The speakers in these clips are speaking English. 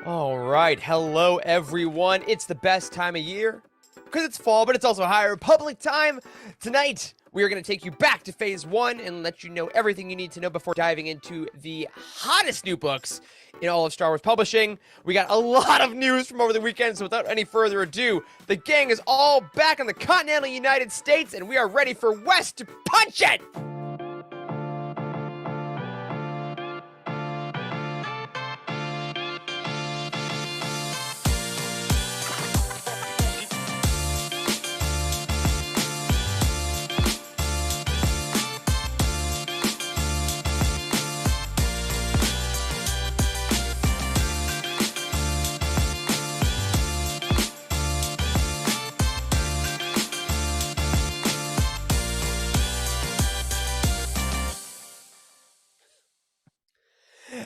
All right. Hello, everyone. It's the best time of year because it's fall, but it's also High Republic time. Tonight, we are going to take you back to Phase 1 and let you know everything you need to know before diving into the hottest new books in all of Star Wars publishing. We got a lot of news from over the weekend, so without any further ado, the gang is all back in the continental United States, and we are ready for West to punch it!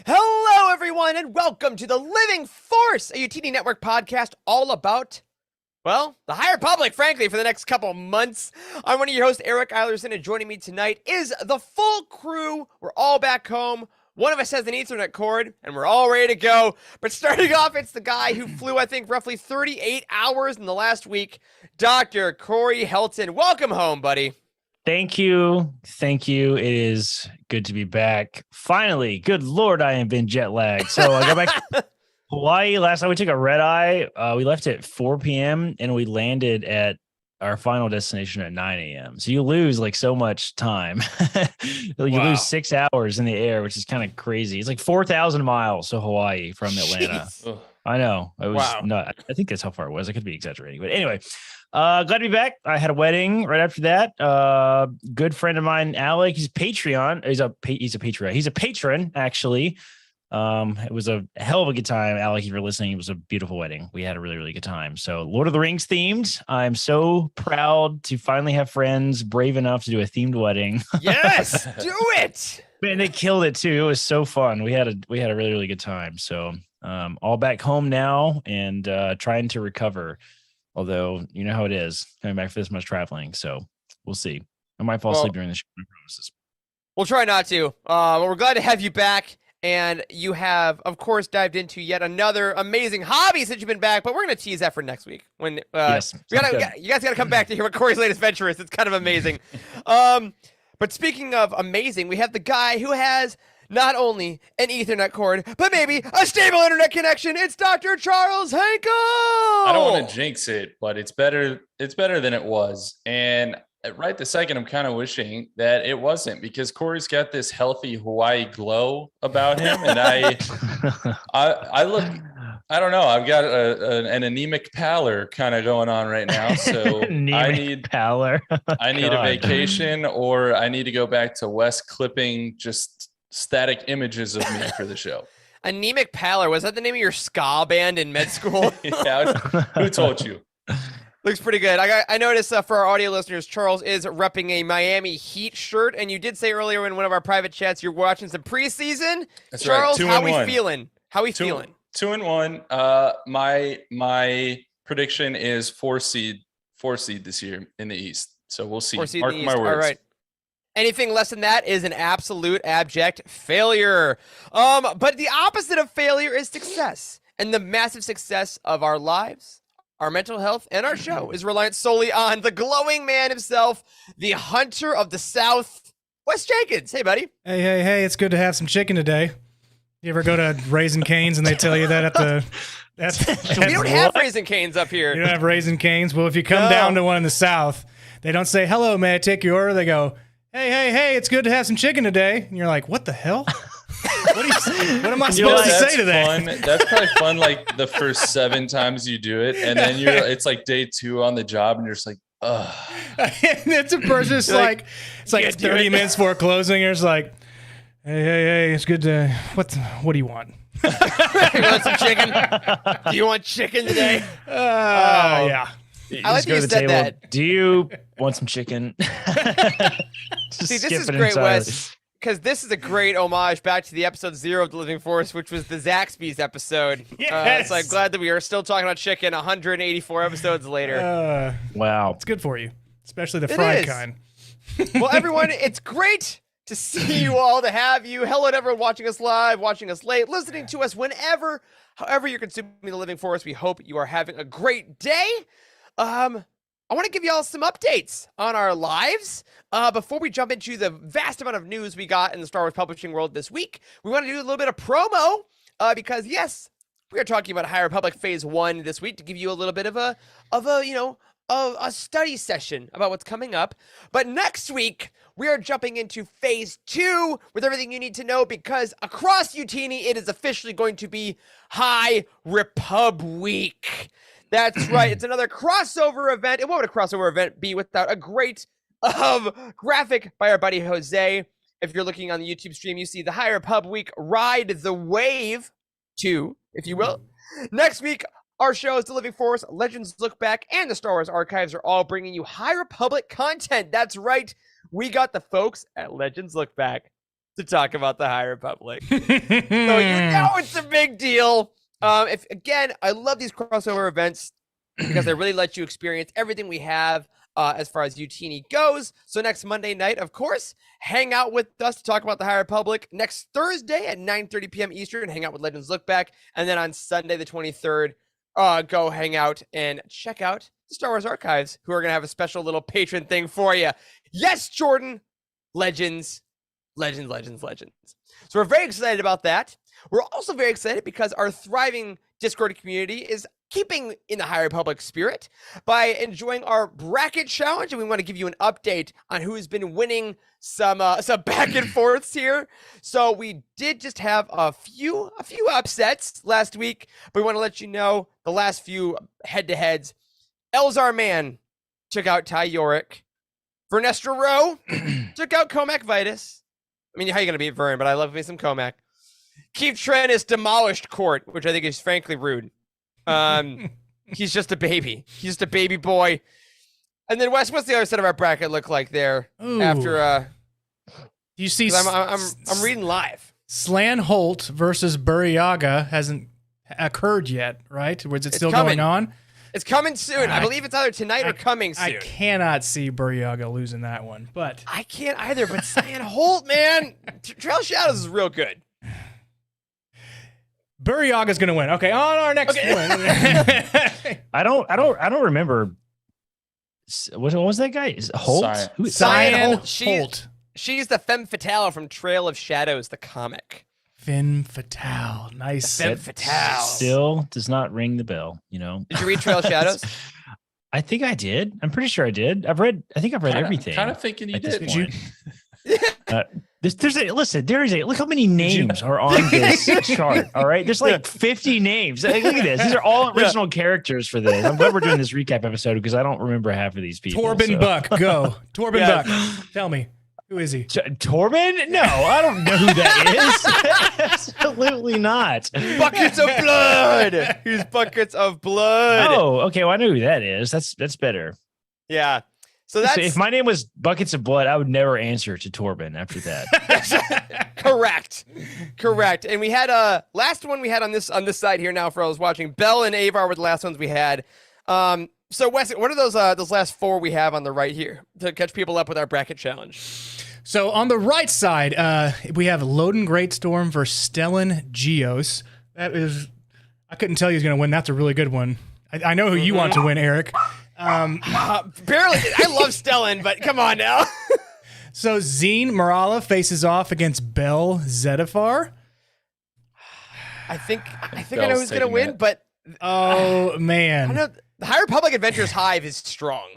Hello, everyone, and welcome to the Living Force, a UTD Network podcast all about, well, the High Republic, frankly, for the next couple months. I'm one of your hosts, Eric Eilerson, and joining me tonight is the full crew. We're all back home. One of us has an Ethernet cord, and we're all ready to go. But starting off, it's the guy who flew, I think, roughly 38 hours in the last week, Dr. Corey Helton. Welcome home, buddy. Thank you. It is good to be back. Finally, good Lord, I have been jet lagged. So I got back to Hawaii last night. We took a red eye. We left at 4 p.m. and we landed at our final destination at 9 a.m. So you lose like so much time. You lose 6 hours in the air, which is kind of crazy. It's like 4,000 miles to Hawaii from Atlanta. I know. It was not. I think that's how far it was. I could be exaggerating. But anyway, glad to be back. I had a wedding right after that. Good friend of mine, Alec, he's Patreon. He's a Patreon. He's a patron, actually. It was a hell of a good time. Alec, if you're listening, it was a beautiful wedding. We had a really, really good time. So Lord of the Rings themed. I'm so proud to finally have friends brave enough to do a themed wedding. Yes, do it. Man, they killed it too. It was so fun. We had a really, really good time. So all back home now and trying to recover. Although, you know how it is coming back for this much traveling. So we'll see. I might fall asleep during the show. I promise. We'll try not to. We're glad to have you back. And you have, of course, dived into yet another amazing hobby since you've been back. But we're going to tease that for next week. When yes, you guys got to come back to hear what Corey's latest venture is. It's kind of amazing. But speaking of amazing, we have the guy who has not only an Ethernet cord, but maybe a stable internet connection. It's Dr. Charles Henkel. I don't want to jinx it, but it's better than it was. And right this second, I'm kind of wishing that it wasn't, because Corey's got this healthy Hawaii glow about him. And I look, I don't know. I've got an anemic pallor kind of going on right now. So I need pallor. I need a vacation, or I need to go back to West clipping just static images of me for the show. Anemic Pallor. Was that the name of your ska band in med school? Yeah, who told you? Looks pretty good. I noticed for our audio listeners, Charles is repping a Miami Heat shirt, and you did say earlier in one of our private chats you're watching some preseason. That's Charles, right. how we feeling? How we feeling? 2-1. My prediction is 4 seed this year in the East. So we'll see. 4 seed Mark in the my East. words. All right. Anything less than that is an absolute abject failure. But the opposite of failure is success, and the massive success of our lives, our mental health, and our show is reliant solely on the glowing man himself, the hunter of the South, Wes Jenkins. Hey, buddy. Hey, it's good to have some chicken today. You ever go to Raising Cane's and they tell you that at the... We don't have Raising Cane's up here. You don't have Raising Cane's? Well, if you come down to one in the South, they don't say, hello, may I take your order? They go, hey, it's good to have some chicken today. And you're like, what the hell? What am I supposed to say to that? Fun. That's probably fun, like the first 7 times you do it, and then it's like day 2 on the job, and you're just like, ugh. And it's a person just like it's like 30 minutes before closing. You're just like, hey, it's good to what do you want? You want some chicken? Do you want chicken today? Yeah. I like that you said that. Do you want some chicken? See, this is great, Wes, because this is a great homage back to the episode 0 of The Living Force, which was the Zaxby's episode. Yes. So I'm glad that we are still talking about chicken 184 episodes later. Wow. It's good for you, especially the fried kind. Well, everyone, it's great to see you all, to have you. Hello to everyone watching us live, watching us late, listening to us whenever, however you're consuming The Living Force. We hope you are having a great day. I want to give you all some updates on our lives. Before we jump into the vast amount of news we got in the Star Wars publishing world this week, we want to do a little bit of promo because, yes, we are talking about High Republic Phase 1 this week to give you a little bit of a study session about what's coming up. But next week, we are jumping into Phase 2 with everything you need to know, because across Utini, it is officially going to be High Repub Week. That's right. It's another crossover event. And what would a crossover event be without a great graphic by our buddy Jose? If you're looking on the YouTube stream, you see the High Repub Week Ride the Wave 2, if you will. Next week, our shows, The Living Force, Legends Look Back, and the Star Wars Archives are all bringing you High Republic content. That's right. We got the folks at Legends Look Back to talk about the High Republic. So you know it's a big deal. Again, I love these crossover events because they really let you experience everything we have as far as Utini goes. So next Monday night, of course, hang out with us to talk about the High Republic. Next Thursday at 9:30 p.m. Eastern, hang out with Legends Look Back. And then on Sunday, the 23rd, go hang out and check out the Star Wars Archives, who are going to have a special little patron thing for you. Yes, Jordan, Legends. So we're very excited about that. We're also very excited because our thriving Discord community is keeping in the High Republic spirit by enjoying our bracket challenge, and we want to give you an update on who has been winning some back and forths here. So we did just have a few upsets last week, but we want to let you know the last few head-to-heads. Elzar Man took out Ty Yorick. Vernestra Rowe took out Comac Vitus. I mean, how are you going to beat Vern? But I love me some Comac. Keith Trennis demolished Court, which I think is frankly rude. He's just a baby. He's just a baby boy. And then Wes, what's the other side of our bracket look like there? Ooh. After you see, I'm reading live. Slan Holt versus Buryaga hasn't occurred yet, right? Or is it still coming. going on? It's coming soon. I believe it's either tonight or coming soon. I cannot see Buryaga losing that one, but I can't either. But Slan Holt, man, Trail Shadows is real good. Buryaga's gonna win. Okay, on our next one. I don't remember. What was that guy? Is it Holt? Cyan Holt. Holt. She's the femme fatale from Trail of Shadows, the comic. Femme fatale. Nice. Femme fatale. Still does not ring the bell, you know. Did you read Trail of Shadows? I think I did. I'm pretty sure I did. I think I've read everything. Kind of thinking you did. Look how many names are on this chart. All right. There's like 50 names. Look at this. These are all original characters for this. I'm glad we're doing this recap episode because I don't remember half of these people. Buck, go. Buck, tell me. Who is he? Torben? No, I don't know who that is. Absolutely not. Buckets of blood. He's buckets of blood. Oh, okay. Well, I know who that is. That's better. Yeah. So If my name was Buckets of Blood, I would never answer to Torben after that. Correct. And we had last one we had on this side here now for those watching. Bell and Avar were the last ones we had. So Wes, what are those last four we have on the right here to catch people up with our bracket challenge? So on the right side, we have Loden Greatstorm versus Stellan Geos. That is, I couldn't tell you who's going to win. That's a really good one. I know who you want to win, Eric. Barely. I love Stellan, but come on now. So Zine Morala faces off against Bell Zedifar. I think I know who's going to win, but man, I know the High Republic Adventures Hive is strong.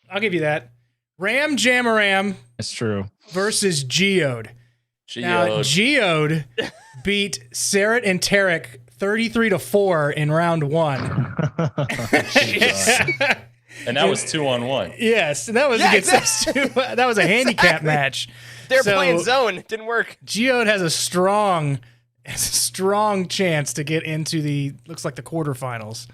I'll give you that. Ram Jamaram. That's true. Versus Geode. Now, Geode beat Sarah and Tarek 33-4 in round 1. And that was 2-on-1. Yes, that was against us too. That was a handicap match. They're playing zone. Didn't work. Geode has a strong chance to get into the looks like the quarterfinals.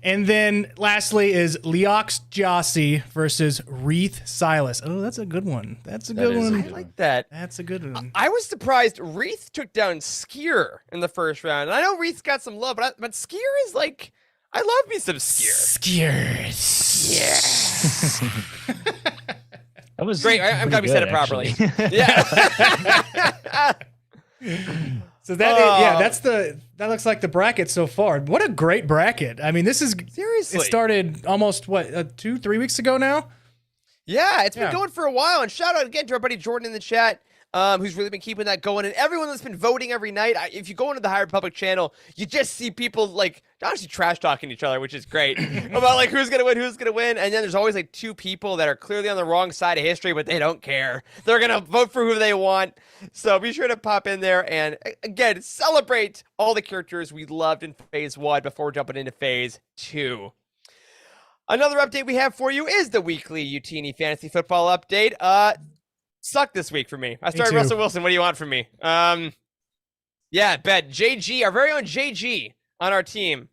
And then lastly is Leox Jossi versus Wreath Silas. Oh, that's a good one. That's a good one. I like that. That's a good one. I was surprised Wreath took down Skier in the first round. And I know Wreath's got some love, but Skier is like, I love me some Skier. Skier. That was great. I'm glad we said it properly. Yeah. So that looks like the bracket so far. What a great bracket. I mean, this is seriously. It started almost 2-3 weeks ago now. Yeah, it's been going for a while. And shout out again to our buddy Jordan in the chat, who's really been keeping that going, and everyone that's been voting every night. If you go into the High Republic channel, you just see people like honestly trash talking each other, which is great about like who's gonna win, and then there's always like two people that are clearly on the wrong side of history, but they don't care. They're gonna vote for who they want. So be sure to pop in there and again celebrate all the characters we loved in Phase 1 before jumping into Phase 2. Another update we have for you is the weekly Utini Fantasy Football update. Sucked this week for me. I started Russell Wilson. What do you want from me? Yeah, bet JG, our very own JG on our team,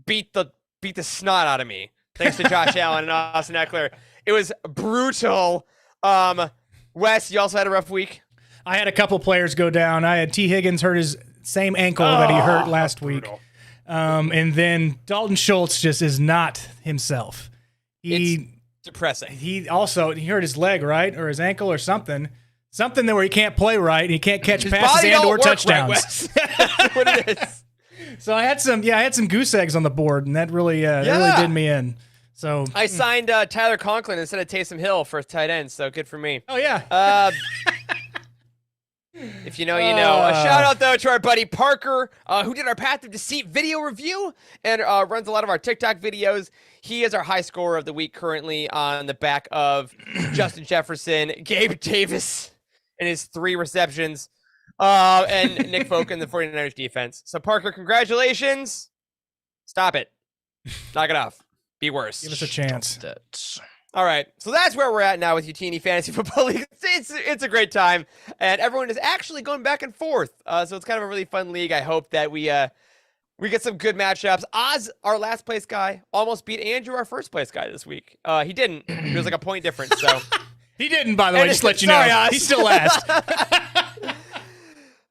beat the snot out of me. Thanks to Josh Allen and Austin Eckler. It was brutal. Wes, you also had a rough week. I had a couple players go down. I had T. Higgins hurt his same ankle that he hurt last week. And then Dalton Schultz just is not himself. It's depressing. He hurt his leg, right? Or his ankle or something. Something where he can't play right and he can't catch passes and or touchdowns. Right, what it is. So I had some goose eggs on the board, and that really did me in. So I signed Tyler Conklin instead of Taysom Hill for tight end, so good for me. Oh yeah. If you know, you know. A shout out though to our buddy Parker, who did our Path of Deceit video review and runs a lot of our TikTok videos. He is our high scorer of the week currently on the back of Justin Jefferson, Gabe Davis, and his 3 receptions, and Nick Folk in the 49ers defense. So Parker, congratulations. Stop it. Knock it off. Be worse. Give us a chance. All right, so that's where we're at now with Utini Fantasy Football League. It's a great time, and everyone is actually going back and forth. So it's kind of a really fun league. I hope that we get some good matchups. Oz, our last place guy, almost beat Andrew, our first place guy this week. He didn't. It was like a point difference. So he didn't, by the way. Just let you know. Oz. He's still last.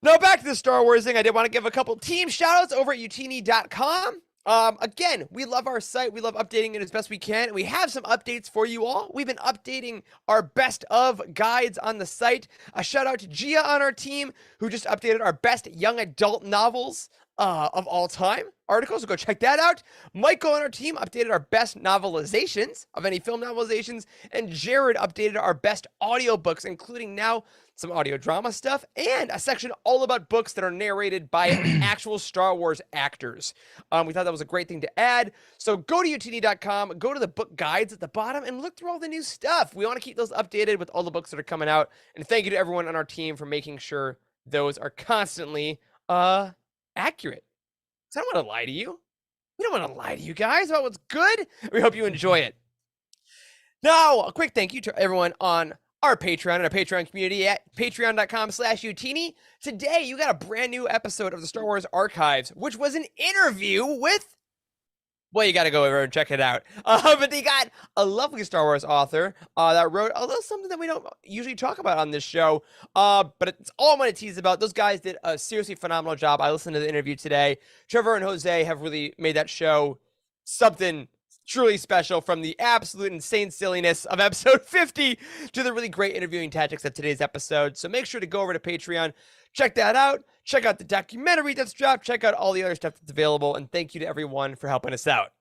No, back to the Star Wars thing. I did want to give a couple team shout-outs over at utini.com. Again, we love our site. We love updating it as best we can. We have some updates for you all. We've been updating our best of guides on the site. A shout out to Gia on our team, who just updated our best young adult novels of all time articles. So go check that out. Michael on our team updated our best novelizations of any film novelizations. And Jared updated our best audiobooks, including now some audio drama stuff, and a section all about books that are narrated by actual Star Wars actors. We thought that was a great thing to add. So go to utini.com, go to the book guides at the bottom, and look through all the new stuff. We want to keep those updated with all the books that are coming out. And thank you to everyone on our team for making sure those are constantly accurate. Because I don't want to lie to you. We don't want to lie to you guys about what's good. We hope you enjoy it. Now, a quick thank you to everyone on our Patreon and our Patreon community at patreon.com/Utini. Today, you got a brand new episode of the Star Wars Archives, which was an interview with, well, you got to go over and check it out. But they got a lovely Star Wars author that wrote a little something that we don't usually talk about on this show. But it's all I'm going to tease about. Those guys did a seriously phenomenal job. I listened to the interview today. Trevor and Jose have really made that show something truly special, from the absolute insane silliness of episode 50 to the really great interviewing tactics of today's episode. So make sure to go over to Patreon, check that out, check out the documentary that's dropped, check out all the other stuff that's available, and thank you to everyone for helping us out.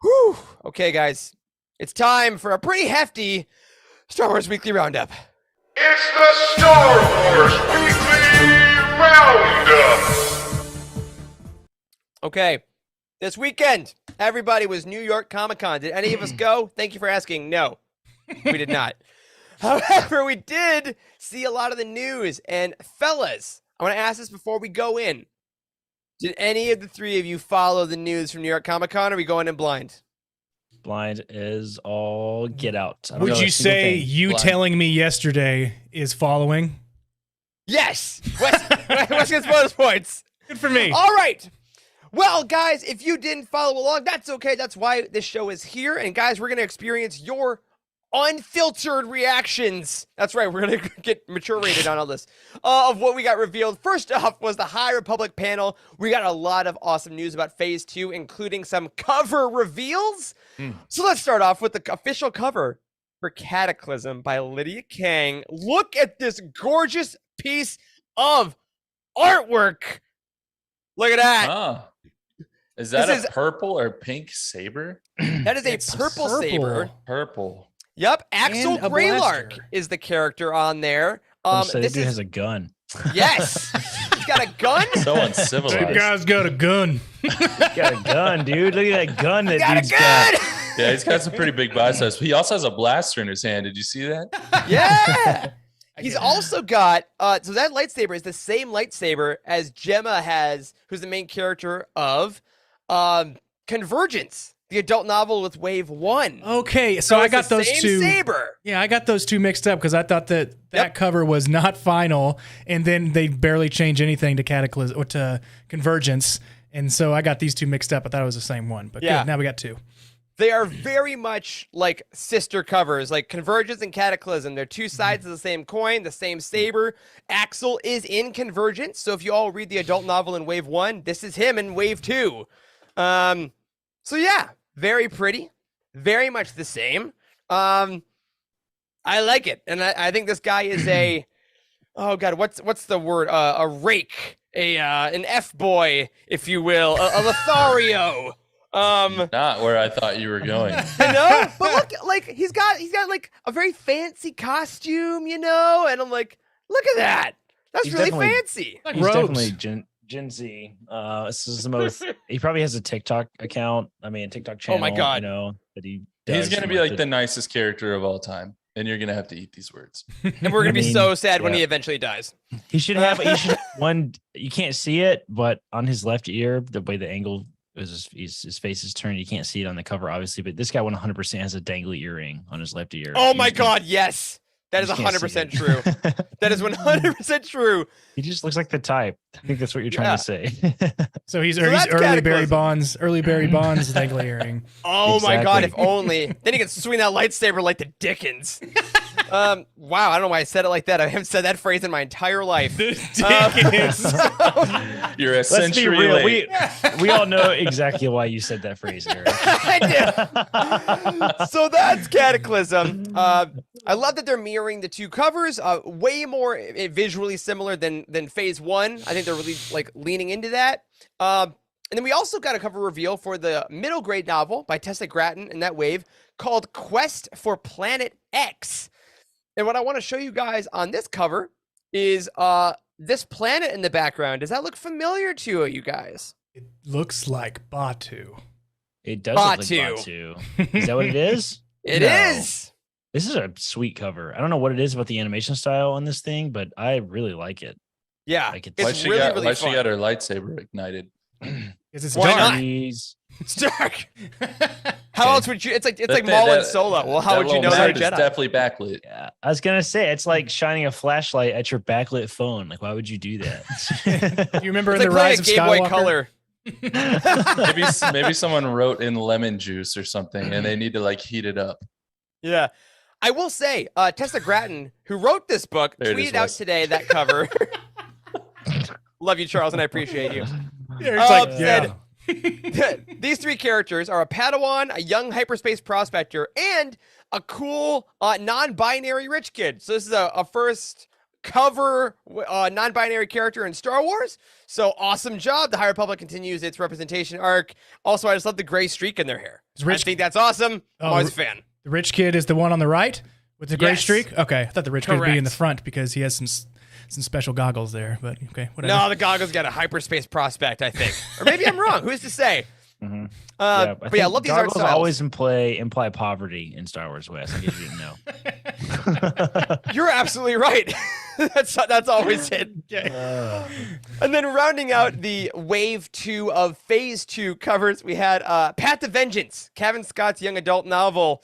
Whew. Okay, guys, it's time for a pretty hefty Star Wars Weekly Roundup. It's the Star Wars Weekly Roundup! Okay, this weekend, everybody was New York Comic-Con. Did any of us go? Thank you for asking. No, we did not. However, we did see a lot of the news. And fellas, I want to ask this before we go in. Did any of the three of you follow the news from New York Comic-Con, or are we going in blind? Blind is all get out. I don't Would know a you single say thing. you Blind. telling me yesterday is following? Yes! Wes gets bonus points. Good for me. All right. Well, guys, if you didn't follow along, that's okay. That's why this show is here. And guys, we're going to experience your unfiltered reactions. That's right. We're going to get mature rated on all this of what we got revealed. First off was the High Republic panel. We got a lot of awesome news about Phase 2, including some cover reveals. So let's start off with the official cover for Cataclysm by Lydia Kang. Look at this gorgeous piece of artwork. Look at that. Ah. Is that This a is- purple or pink saber? That is a It's purple saber. Purple. Yep, Axel And a Greylark blaster. is the character on there. So This this dude is has a gun. yes, he's got a gun. So That uncivilized. guy's got a gun. He's got a gun, dude. Look at that gun that Got a dude's gun. Yeah, he's got some pretty big biceps. He also has a blaster in his hand. Did you see that? Yeah. He's also got so that lightsaber is the same lightsaber as Gemma has, who's the main character of Convergence, the adult novel with Wave 1. Okay, so I it's got the those same two. saber. Yeah, I got those two mixed up because I thought that Yep. cover was not final, and then they barely change anything to Cataclysm or to Convergence, and so I got these two mixed up. I thought it was the same one, but Yeah. good. Now we got two. They are very much like sister covers, like Convergence and Cataclysm. They're two sides of the same coin, the same saber. Axel is in Convergence, so if you all read the adult novel in Wave 1, this is him in Wave 2. So yeah, very pretty, very much the same. I like it, and I think this guy is a, oh god, what's the word? A rake, an F boy, if you will, a Lothario. Not where I thought you were going. You know, but look, like he's got like a very fancy costume, you know, and I'm like, look at that. That's He's really definitely- fancy. Like He's robes. definitely Gen Z. This is the most. He probably has a TikTok account. I mean, a TikTok channel. Oh my God. You know that he. He's does gonna from, be like the the nicest character of all time, and you're gonna have to eat these words. And we're gonna I be mean, so sad when yeah. he eventually dies. He should have. He should have one. You can't see it, but on his left ear, the way the angle is, his face is turned. You can't see it on the cover, obviously. But this guy 100% has a dangly earring on his left ear. Oh You my just can't- god, yes. That is you just can't see 100% it. true. That is 100% true. He just looks like the type. I think that's what you're trying Yeah. to say. So he's So that's early Barry Cataclysm. Bonds, dangly earring. Oh my god, if Exactly. only. Then he can swing that lightsaber like the Dickens. Wow, I don't know why I said it like that. I haven't said that phrase in my entire life. You're a Let's be century real. late. We all know exactly why you said that phrase, Eric. I do. So that's Cataclysm. I love that they're mirroring the two covers. Way more visually similar than Phase 1. I think they're really like leaning into that. And then we also got a cover reveal for the middle grade novel by Tessa Gratton in that wave called Quest for Planet X. And what I want to show you guys on this cover is this planet in the background. Does that look familiar to you guys? It looks like Batu. It does look like Batu. Batu. Is that what it is? It No. is. This is a sweet cover. I don't know what it is about the animation style on this thing, but I really like it. Yeah. Like It's Why she really, got really why fun. she got her lightsaber ignited? Because it's Why dark. not? Jeez. It's dark. How else would you? It's like That- Maul and that- Solo. Well, how that would you know little they're a map is Jedi? definitely backlit. Yeah, I was gonna say it's like shining a flashlight at your backlit phone. Like, why would you do that? You remember It's in like the playing Rise a of Game Boy Skywalker? Color. Maybe someone wrote in lemon juice or something, and they need to like heat it up. Yeah. I will say, Tessa Gratton, who wrote this book, There it is, tweeted out Wes. today that cover. Love you, Charles, and I appreciate you. Yeah, it's like, said- yeah. These three characters are a Padawan, a young hyperspace prospector, and a cool non-binary rich kid. So this is a first cover non-binary character in Star Wars. So awesome job. The High Republic continues its representation arc. Also, I just love the gray streak in their hair. Is Rich- I think that's awesome. I'm Oh, always a fan. The rich kid is the one on the right with the gray Yes. streak? Okay. I thought the rich kid would be in the Correct. front because he has some special goggles there, but okay, whatever. No, the goggles got a hyperspace prospect, I think. Or maybe I'm wrong. Who's to say? Mhm. But yeah, I think love these art goggles styles. always imply poverty in Star Wars West. I guess you didn't know. You're absolutely right. that's always it. And then rounding out the wave 2 of phase 2 covers, we had Path of Vengeance, Kevin Scott's young adult novel,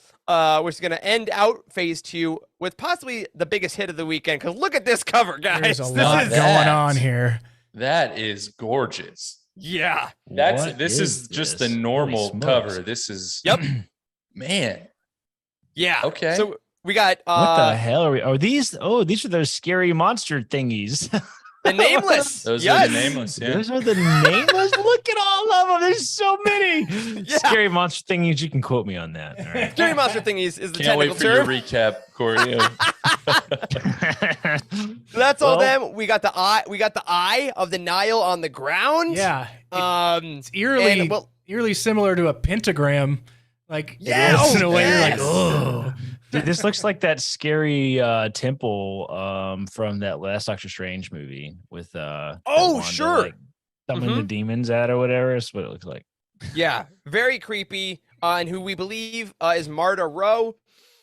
which is going to end out phase 2 with possibly the biggest hit of the weekend. Because look at this cover, guys. There's a This lot is- going that. on here. That is gorgeous. Yeah. This is just the this? normal Holy cover. smokes. This is Yep. man. Yeah. Okay. So we got What the hell are we? Oh, these are those scary monster thingies. the Nameless. Those yes. are the nameless. Yeah. Those are the nameless. Look at all of them. There's so many Yeah. scary monster thingies. You can quote me on that. All right. Scary Monster Thingies is the Can't wait technical for your term. recap, Corey. So that's all Well- them. We got the eye. We got the eye of the Nile on the ground. Yeah. It's Eerily, and, well, eerily similar to a pentagram. Like, Yeah, it is in oh, a way yes. you're like, oh. Dude, this looks like that scary temple from that last Doctor Strange movie with that Oh, Wanda, sure. like, summoning the demons at or whatever. That's what it looks like. yeah, very creepy. And who we believe is Marta Rowe,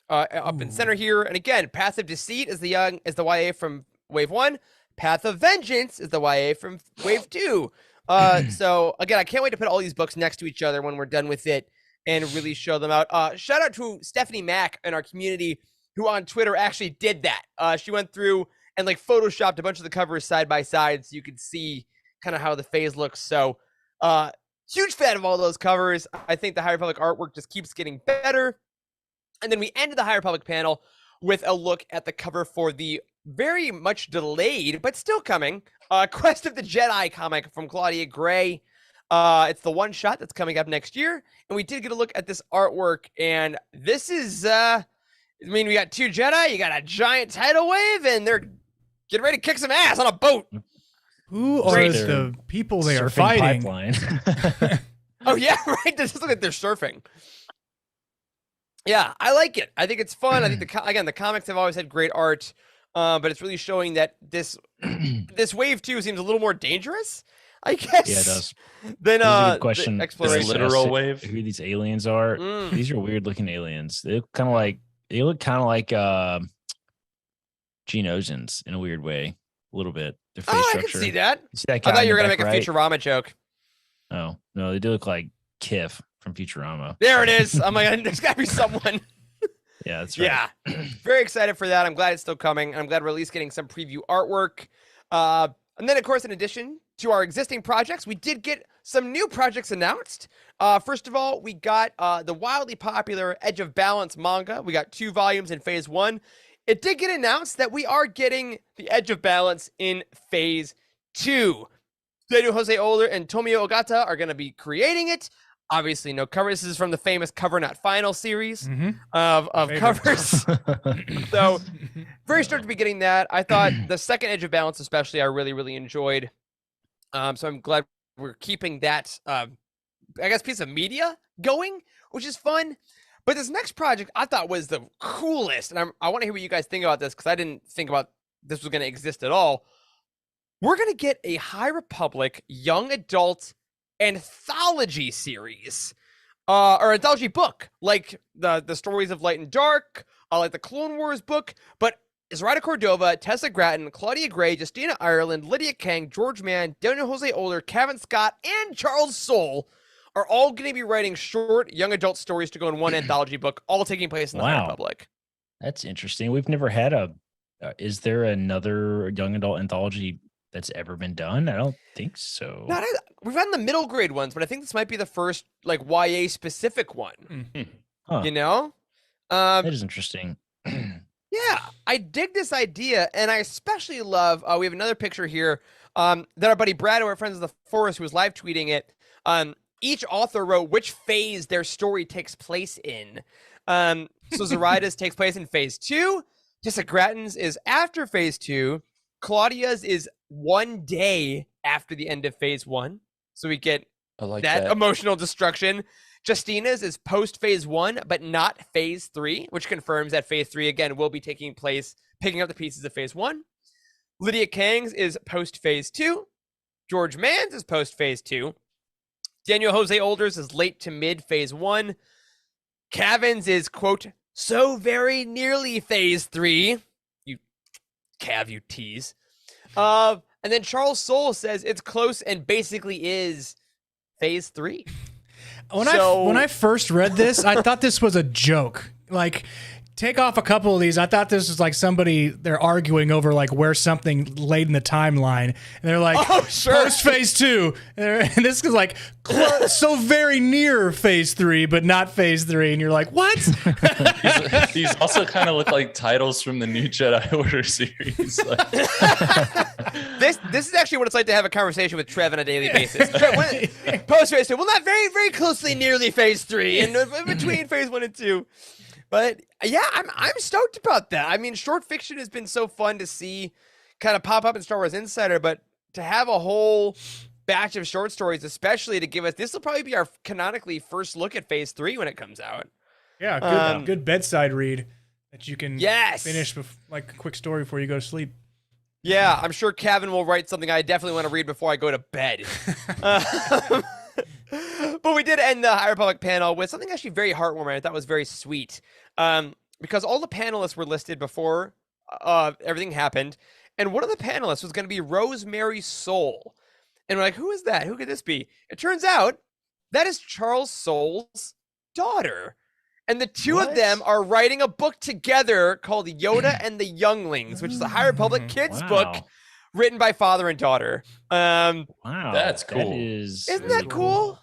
up in center here. And again, Path of Deceit is the YA from Wave 1. Path of Vengeance is the YA from Wave 2. So again, I can't wait to put all these books next to each other when we're done with it and really show them out. Shout out to Stephanie Mack in our community who on Twitter actually did that. She went through and like photoshopped a bunch of the covers side by side so you could see kind of how the phase looks. So huge fan of all those covers. I think the High Republic artwork just keeps getting better. And then we ended the High Republic panel with a look at the cover for the very much delayed, but still coming, Quest of the Jedi comic from Claudia Gray. It's the one shot that's coming up next year. And we did get a look at this artwork. And this is, we got 2 Jedi, you got a giant tidal wave, and they're getting ready to kick some ass on a boat. Who are Great. the people they are Surfing fighting? pipeline. Oh, yeah, right. This looks like they're surfing. Yeah, I like it. I think it's fun. I think the comics have always had great art, but it's really showing that this wave 2 seems a little more dangerous, I guess. Yeah, it does. Then This is a good the question. exploration. This literal wave? Who these aliens are? Mm. These are weird looking aliens. They look kind of like Geonosians in a weird way, a little bit. Their face Oh, I structure. can see that. You see that I guy thought in you were the gonna make back a right? Futurama joke. Oh no, they do look like Kif from Futurama. There it is. I'm like, there's gotta be someone. Yeah, that's right. Yeah, very excited for that. I'm glad it's still coming. I'm glad we're at least getting some preview artwork. And then, of course, in addition to our existing projects, we did get some new projects announced. First of all, we got the wildly popular Edge of Balance manga. We got 2 volumes in phase 1. It did get announced that we are getting the Edge of Balance in phase 2. Daniel Jose Older and Tomio Ogata are going to be creating it. Obviously, no cover. This is from the famous Cover Not Final series of Favorite. covers. So, very stoked to be getting that. I thought the second Edge of Balance, especially, I really, really enjoyed. So I'm glad we're keeping that, I guess, piece of media going, which is fun. But this next project I thought was the coolest, and I want to hear what you guys think about this because I didn't think about this was going to exist at all. We're going to get a High Republic young adult anthology series, or anthology book, like the stories of Light and Dark, like the Clone Wars book, but Zoraida Cordova, Tessa Gratton, Claudia Gray, Justina Ireland, Lydia Kang, George Mann, Daniel Jose Older, Kevin Scott, and Charles Soule are all going to be writing short young adult stories to go in one anthology book, all taking place in the High Republic. That's interesting. We've never had is there another young adult anthology that's ever been done? I don't think so. We've had the middle grade ones, but I think this might be the first like YA specific one. Huh. You know? That is interesting. Yeah, I dig this idea, and I especially love. We have another picture here that our buddy Brad, who are friends of the Forest, who was live tweeting it. Each author wrote which phase their story takes place in. So Zoraida's takes place in phase 2. Tessa Gratton's is after phase 2. Claudia's is 1 day after the end of phase 1. So we get that emotional destruction. Justina's is post phase 1, but not phase 3, which confirms that phase 3 again will be taking place, picking up the pieces of phase 1. Lydia Kang's is post phase 2. George Mann's is post phase 2. Daniel Jose Older's is late to mid phase 1. Cavan's is, quote, so very nearly phase 3. You Cav, you tease. And then Charles Soule says it's close and basically is phase 3. When I first read this, I thought this was a joke. Like, take off a couple of these. I thought this was like they're arguing over like where something laid in the timeline. And they're like, oh, sure. Post phase 2. And this is like so very near phase 3, but not phase 3. And you're like, what? These also kind of look like titles from the new Jedi Order series. This is actually what it's like to have a conversation with Trev on a daily basis. Post phase 2. Well, not very, very closely nearly phase 3 and in between phase 1 and 2. But yeah, I'm stoked about that. I mean, short fiction has been so fun to see kind of pop up in Star Wars Insider, but to have a whole batch of short stories, especially to give us, this will probably be our canonically first look at phase 3 when it comes out. Yeah, good bedside read that you can Yes. finish with like a quick story before you go to sleep. Yeah, I'm sure Kevin will write something I definitely want to read before I go to bed. But we did end the High Republic panel with something actually very heartwarming. I thought was very sweet. Because all the panelists were listed before everything happened. And one of the panelists was going to be Rosemary Soule. And we're like, who is that? Who could this be? It turns out that is Charles Soule's daughter. And the two of them are writing a book together called Yoda and the Younglings, which is a High Republic kids book written by father and daughter. Wow. That's cool. Isn't that cool?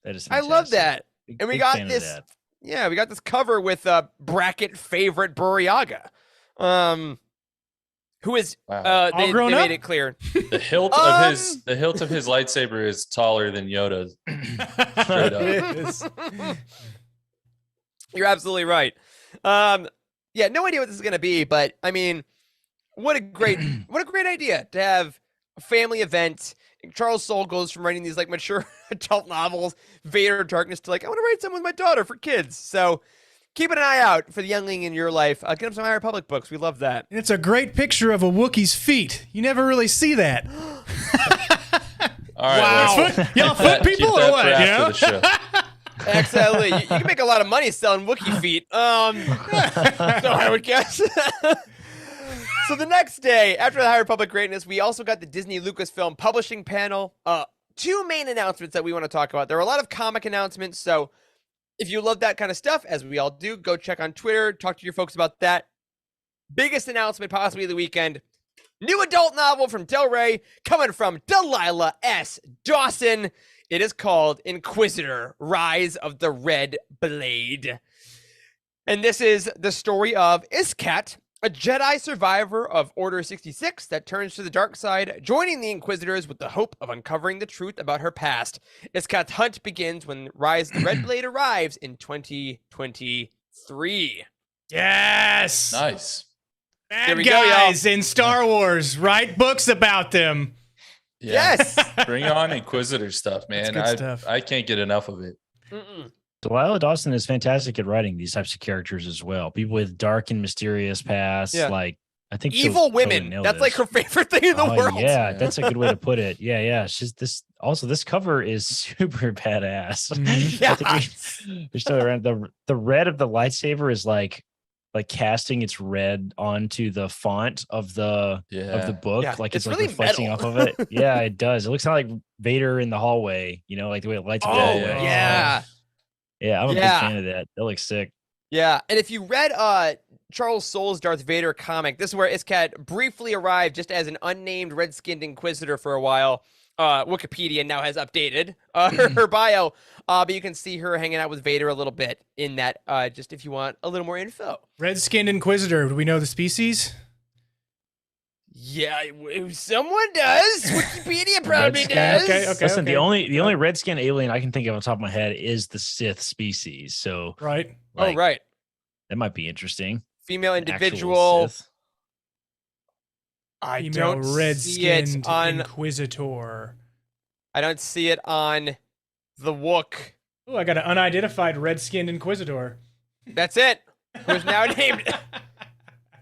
That is fantastic. I love that. And we got this. Yeah, we got this cover with bracket favorite Buryaga. Who is they made it clear. The hilt of his lightsaber is taller than Yoda's. Straight up. It is. You're absolutely right. Yeah, no idea what this is gonna be, but I mean, what a great idea to have a family event. Charles Soule goes from writing these like mature adult novels, Vader Darkness, to like, I want to write some with my daughter for kids. So keep an eye out for the youngling in your life. Get him some High Republic books. We love that. And it's a great picture of a Wookiee's feet. You never really see that. All right, wow. Y'all foot people or what? After the show. Excellent. You can make a lot of money selling Wookiee feet. So I would guess. So the next day, after the High Republic greatness, we also got the Disney Lucasfilm publishing panel. Two main announcements that we want to talk about. There are a lot of comic announcements, so if you love that kind of stuff, as we all do, go check on Twitter, talk to your folks about that. Biggest announcement possibly of the weekend. New adult novel from Del Rey, coming from Delilah S. Dawson. It is called Inquisitor, Rise of the Red Blade. And this is the story of Iskat, a Jedi survivor of Order 66 that turns to the dark side, joining the Inquisitors with the hope of uncovering the truth about her past. Iskat's hunt begins when Rise of the Red Blade arrives in 2023. Yes! Nice. Bad guys in Star Wars. Write books about them. Yeah. Yes! Bring on Inquisitor stuff, man. Stuff. I can't get enough of it. Delilah Dawson is fantastic at writing these types of characters as well. People with dark and mysterious pasts, like I think evil women. That's like her favorite thing in the world. Yeah, that's a good way to put it. Yeah. She's this. Also, this cover is super badass. Yeah. We're still around. The red of the lightsaber is like like casting its red onto the font of the book. Yeah, Like it's it's like really reflecting metal. off of it. Yeah, it does. It looks kind of like Vader in the hallway, like the way it lights up the Oh, hallway. yeah. Yeah, I'm a big Yeah. fan of that. That looks sick. Yeah, and if you read Charles Soule's Darth Vader comic, this is where Iscat briefly arrived just as an unnamed red-skinned inquisitor for a while. Wikipedia now has updated her bio, but you can see her hanging out with Vader a little bit in that, just if you want a little more info. Red-skinned inquisitor. Do we know the species? Yeah, if someone does. Wikipedia probably Redskin. does. Okay. Listen, the only red skin alien I can think of on top of my head is the Sith species. So Right. Oh, right. that might be interesting. Female An actual individual. Sith. I Female don't see red-skinned it on. inquisitor. I don't see it on the Wook. Oh, I got an unidentified red-skinned inquisitor. That's it. Who's now named.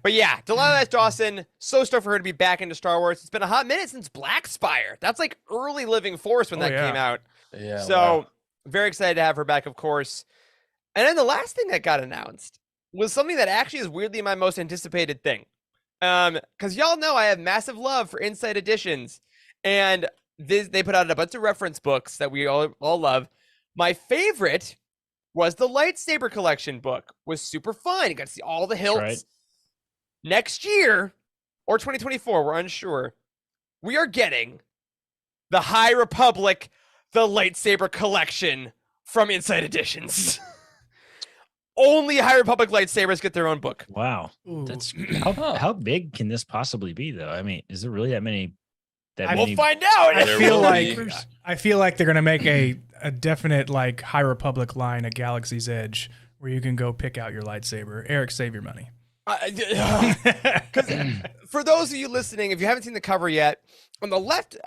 But yeah, Delilah S. Dawson, so stoked for her to be back into Star Wars. It's been a hot minute since Black Spire. That's like early Living Force when that came out. Yeah. So wow. very excited to have her back, of course. And then the last thing that got announced was something that actually is weirdly my most anticipated thing. Because y'all know I have massive love for Inside Editions. And they put out a bunch of reference books that we all love. My favorite was the Lightsaber Collection book. Was super fun. You got to see all the hilts. Right. Next year, or 2024, we're unsure, we are getting the High Republic, the Lightsaber Collection from Inside Editions. Only High Republic lightsabers get their own book. Wow. Ooh. That's how big can this possibly be, though? I mean, is there really that many? We'll find out. I There feel will like be. I feel like they're gonna make a definite like High Republic line at Galaxy's Edge where you can go pick out your lightsaber. Eric, save your money. For those of you listening, if you haven't seen the cover yet, on the left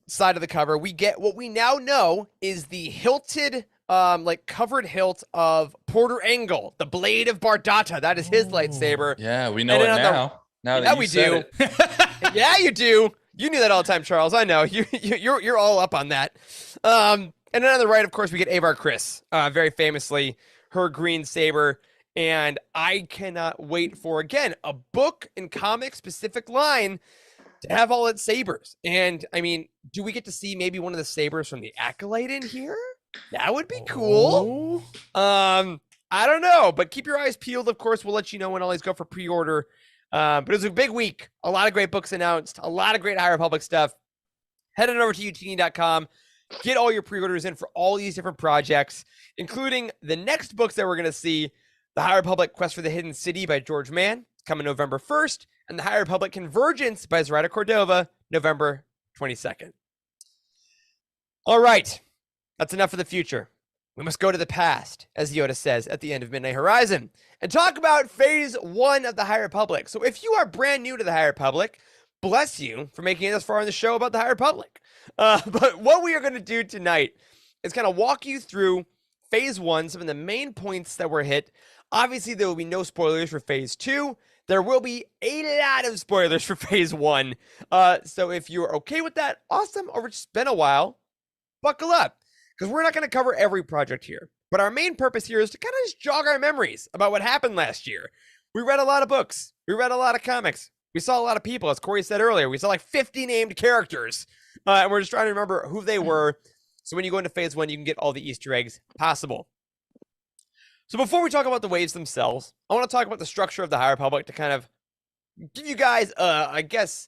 side of the cover, we get what we now know is the hilted, like covered hilt of Porter Engle, the Blade of Bardata. That is his lightsaber. Yeah, we know And it then on the- now. Now that Yeah, you we said do. it. Yeah, you do. You knew that all the time, Charles. I know. You're all up on that. And then on the right, of course, we get Avar Kriss, very famously, her green saber. And I cannot wait for, again, a book and comic specific line to have all its sabers. And I mean, do we get to see maybe one of the sabers from the Acolyte in here? That would be cool. Oh. I don't know, but keep your eyes peeled. Of course, we'll let you know when all these go for pre-order. But it was a big week. A lot of great books announced. A lot of great High Republic stuff. Head on over to utini.com. Get all your pre-orders in for all these different projects, including the next books that we're going to see. The High Republic Quest for the Hidden City by George Mann, coming November 1st. And the High Republic Convergence by Zoraida Cordova, November 22nd. All right. That's enough for the future. We must go to the past, as Yoda says at the end of Midnight Horizon, and talk about Phase 1 of the High Republic. So if you are brand new to the High Republic, bless you for making it this far in the show about the High Republic. But what we are going to do tonight is kind of walk you through Phase 1, some of the main points that were hit. Obviously, there will be no spoilers for Phase 2. There will be a lot of spoilers for Phase 1. So if you're okay with that, awesome. Or it's been a while, buckle up. Because we're not going to cover every project here. But our main purpose here is to kind of just jog our memories about what happened last year. We read a lot of books. We read a lot of comics. We saw a lot of people, as Corey said earlier. We saw like 50 named characters. And we're just trying to remember who they were. So when you go into Phase 1, you can get all the Easter eggs possible. So before we talk about the waves themselves, I want to talk about the structure of the High Republic to kind of give you guys, I guess,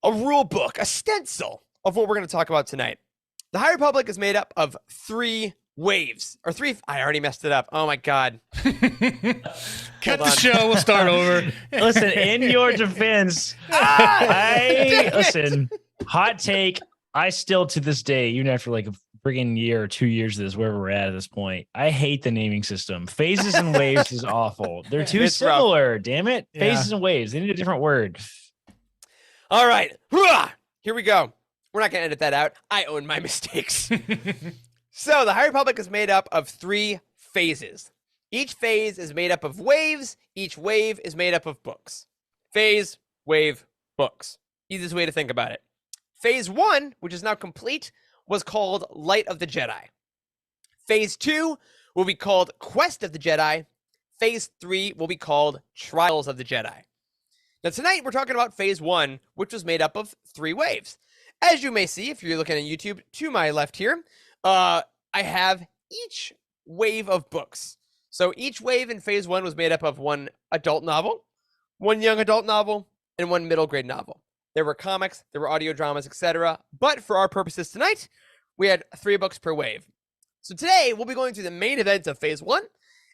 a rule book, a stencil of what we're going to talk about tonight. The High Republic is made up of 3 waves, or 3. I already messed it up. Oh my God. Cut Hold the on. show. We'll start over. Listen, in your defense, listen, hot take. I still to this day, even after like a friggin' year or 2 years of this, wherever we're at this point, I hate the naming system. Phases and waves is awful. They're too It's rough. similar. Damn it. Yeah. Phases and waves. They need a different word. All right. Hooah! Here we go. We're not going to edit that out. I own my mistakes. So the High Republic is made up of 3 phases. Each phase is made up of waves. Each wave is made up of books. Phase, wave, books. Easiest way to think about it. Phase 1, which is now complete, was called Light of the Jedi. Phase 2 will be called Quest of the Jedi. Phase 3 will be called Trials of the Jedi. Now, tonight we're talking about Phase 1, which was made up of 3 waves. As you may see, if you're looking at YouTube to my left here, I have each wave of books. So each wave in Phase 1 was made up of 1 adult novel, 1 young adult novel, and 1 middle grade novel. There were comics, there were audio dramas, etc. But for our purposes tonight, we had 3 books per wave. So today, we'll be going through the main events of Phase 1.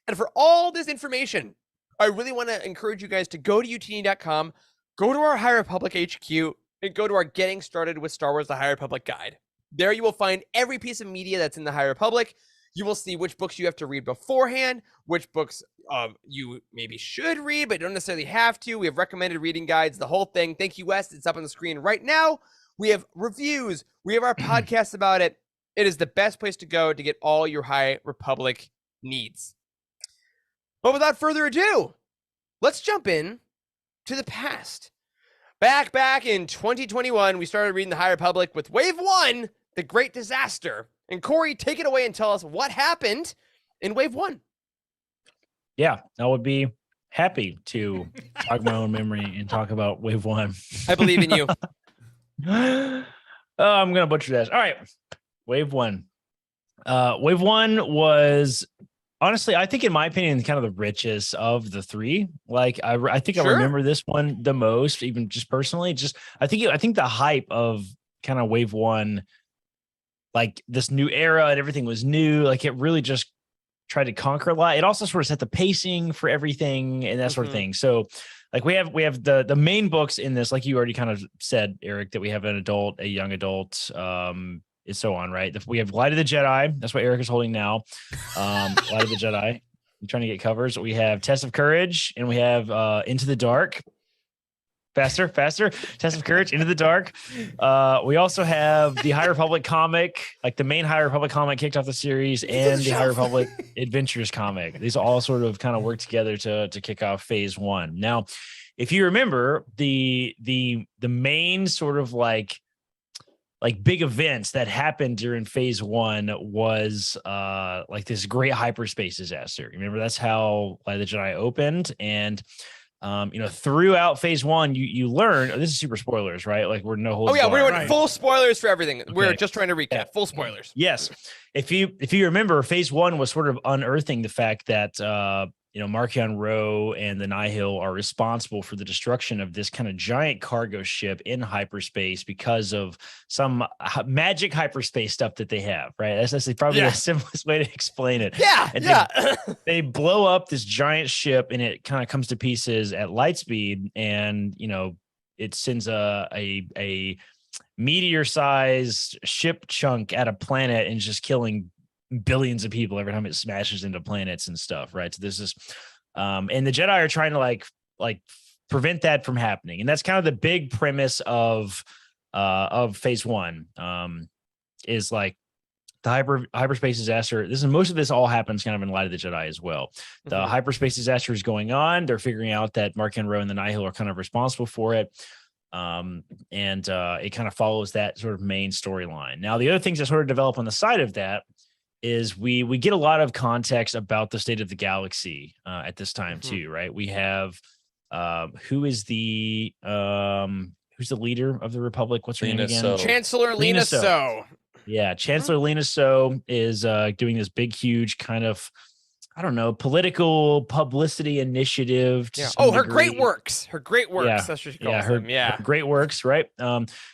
And for all this information, I really want to encourage you guys to go to utini.com, go to our High Republic HQ, and go to our Getting Started with Star Wars The High Republic guide. There you will find every piece of media that's in the High Republic. You will see which books you have to read beforehand, which books you maybe should read, but don't necessarily have to. We have recommended reading guides, the whole thing. Thank you, Wes. It's up on the screen right now. We have reviews. We have our podcasts about it. It is the best place to go to get all your High Republic needs. But without further ado, let's jump in to the past. Back in 2021, we started reading the High Republic with Wave 1, The Great Disaster. And Corey, take it away and tell us what happened in Wave 1. Yeah, I would be happy to jog my own memory and talk about Wave 1. I believe in you. Oh, I'm going to butcher this. All right. Wave 1. Wave 1 was, honestly, I think in my opinion, kind of the richest of the 3. Like, I think Sure. I remember this one the most, even just personally. I think the hype of kind of Wave 1, like this new era and everything was new. Like, it really just tried to conquer a lot. It also sort of set the pacing for everything and that sort of thing. So like we have the main books in this, like you already kind of said, Eric, that we have an adult, a young adult, and so on, right? We have Light of the Jedi. That's what Eric is holding now. Light of the Jedi. I'm trying to get covers. We have Test of Courage, and we have Into the Dark. Faster. Test of Courage, Into the Dark. We also have the High Republic comic, like the main High Republic comic kicked off the series, and the High Republic Adventures comic. These all sort of kind of work together to kick off Phase 1. Now, if you remember, the main sort of like big events that happened during Phase 1 was like this great hyperspace disaster. Remember, that's how Light of the Jedi opened. And throughout Phase 1, you learn, this is super spoilers, right? Like we're no holds barred. We're doing full spoilers for everything. Okay. We're just trying to recap. Yeah. Full spoilers. Yes. If you remember, Phase 1 was sort of unearthing the fact that Marchion Ro and the Nihil are responsible for the destruction of this kind of giant cargo ship in hyperspace because of some magic hyperspace stuff that they have, right? That's probably the simplest way to explain it. Yeah, And they blow up this giant ship, and it kind of comes to pieces at light speed, and it sends a meteor-sized ship chunk at a planet and just killing billions of people every time it smashes into planets and stuff, right? So there's this and the Jedi are trying to like prevent that from happening, and that's kind of the big premise of Phase 1 is like the hyperspace disaster. Most of this all happens kind of in Light of the Jedi as well. The hyperspace disaster is going on. They're figuring out that Marchion Ro and the Nihil are kind of responsible for it. And it kind of follows that sort of main storyline. Now, the other things that sort of develop on the side of that is we get a lot of context about the state of the galaxy at this time too, right? We have who's the leader of the Republic? What's her name again? So. Chancellor Lena So. Yeah, Chancellor Lena So is doing this big, huge kind of, I don't know, political publicity initiative. Her great works. Her great works. Yeah. That's what she calls them. Her great works, right?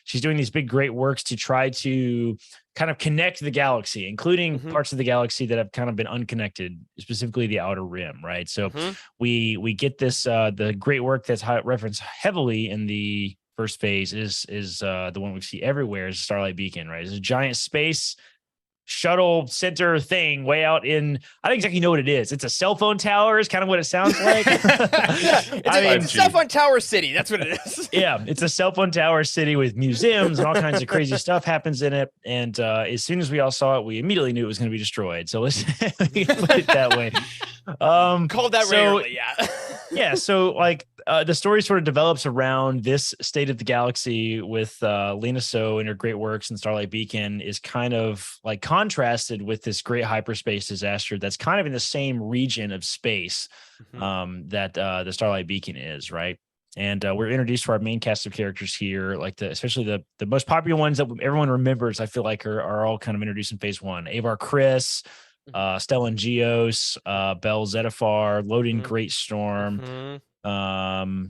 She's doing these big, great works to try to kind of connect the galaxy, including parts of the galaxy that have kind of been unconnected, specifically the Outer Rim, right? So we get this, the great work that's referenced heavily in the first phase is the one we see everywhere is Starlight Beacon, right? It's a giant space shuttle center thing way out in, I don't exactly know what it is. It's a cell phone tower is kind of what it sounds like. It's a cell phone tower city. That's what it is. Yeah, it's a cell phone tower city with museums and all kinds of crazy stuff happens in it. And as soon as we all saw it, we immediately knew it was going to be destroyed. So let's put it that way. Called that rarely, yeah. Yeah, so like the story sort of develops around this state of the galaxy with Lena So and her great works and Starlight Beacon is kind of like contrasted with this great hyperspace disaster that's kind of in the same region of space that the Starlight Beacon is, right? And we're introduced to our main cast of characters here, like especially the most popular ones that everyone remembers. I feel like are all kind of introduced in phase one. Avar Chris, Stellan Geos, Bell Zetafar, Loading Great Storm, Ernesta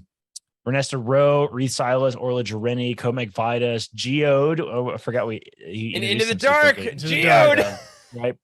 Rowe, Reith Silas, Orla Jareni, Comac Vidas, Geode. Oh, I forgot Into the dark, Geode. Right.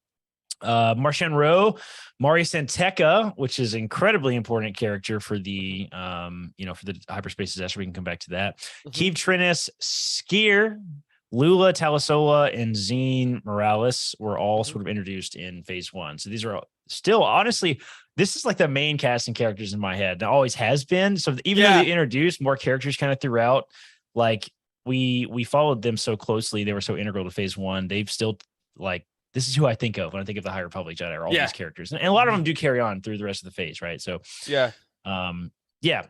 Martian Rowe, Mari Santeca, which is an incredibly important character for the for the hyperspace disaster. We can come back to that. Keeve Trinis, Skier, Lula Talasola, and Zine Morales were all sort of introduced in phase one. So these are still, honestly, this is like the main casting characters in my head. It always has been. So even though they introduced more characters kind of throughout, like we followed them so closely, they were so integral to phase one. They've still like, this is who I think of when I think of the High Republic Jedi, are all these characters. And a lot of them do carry on through the rest of the phase, right? So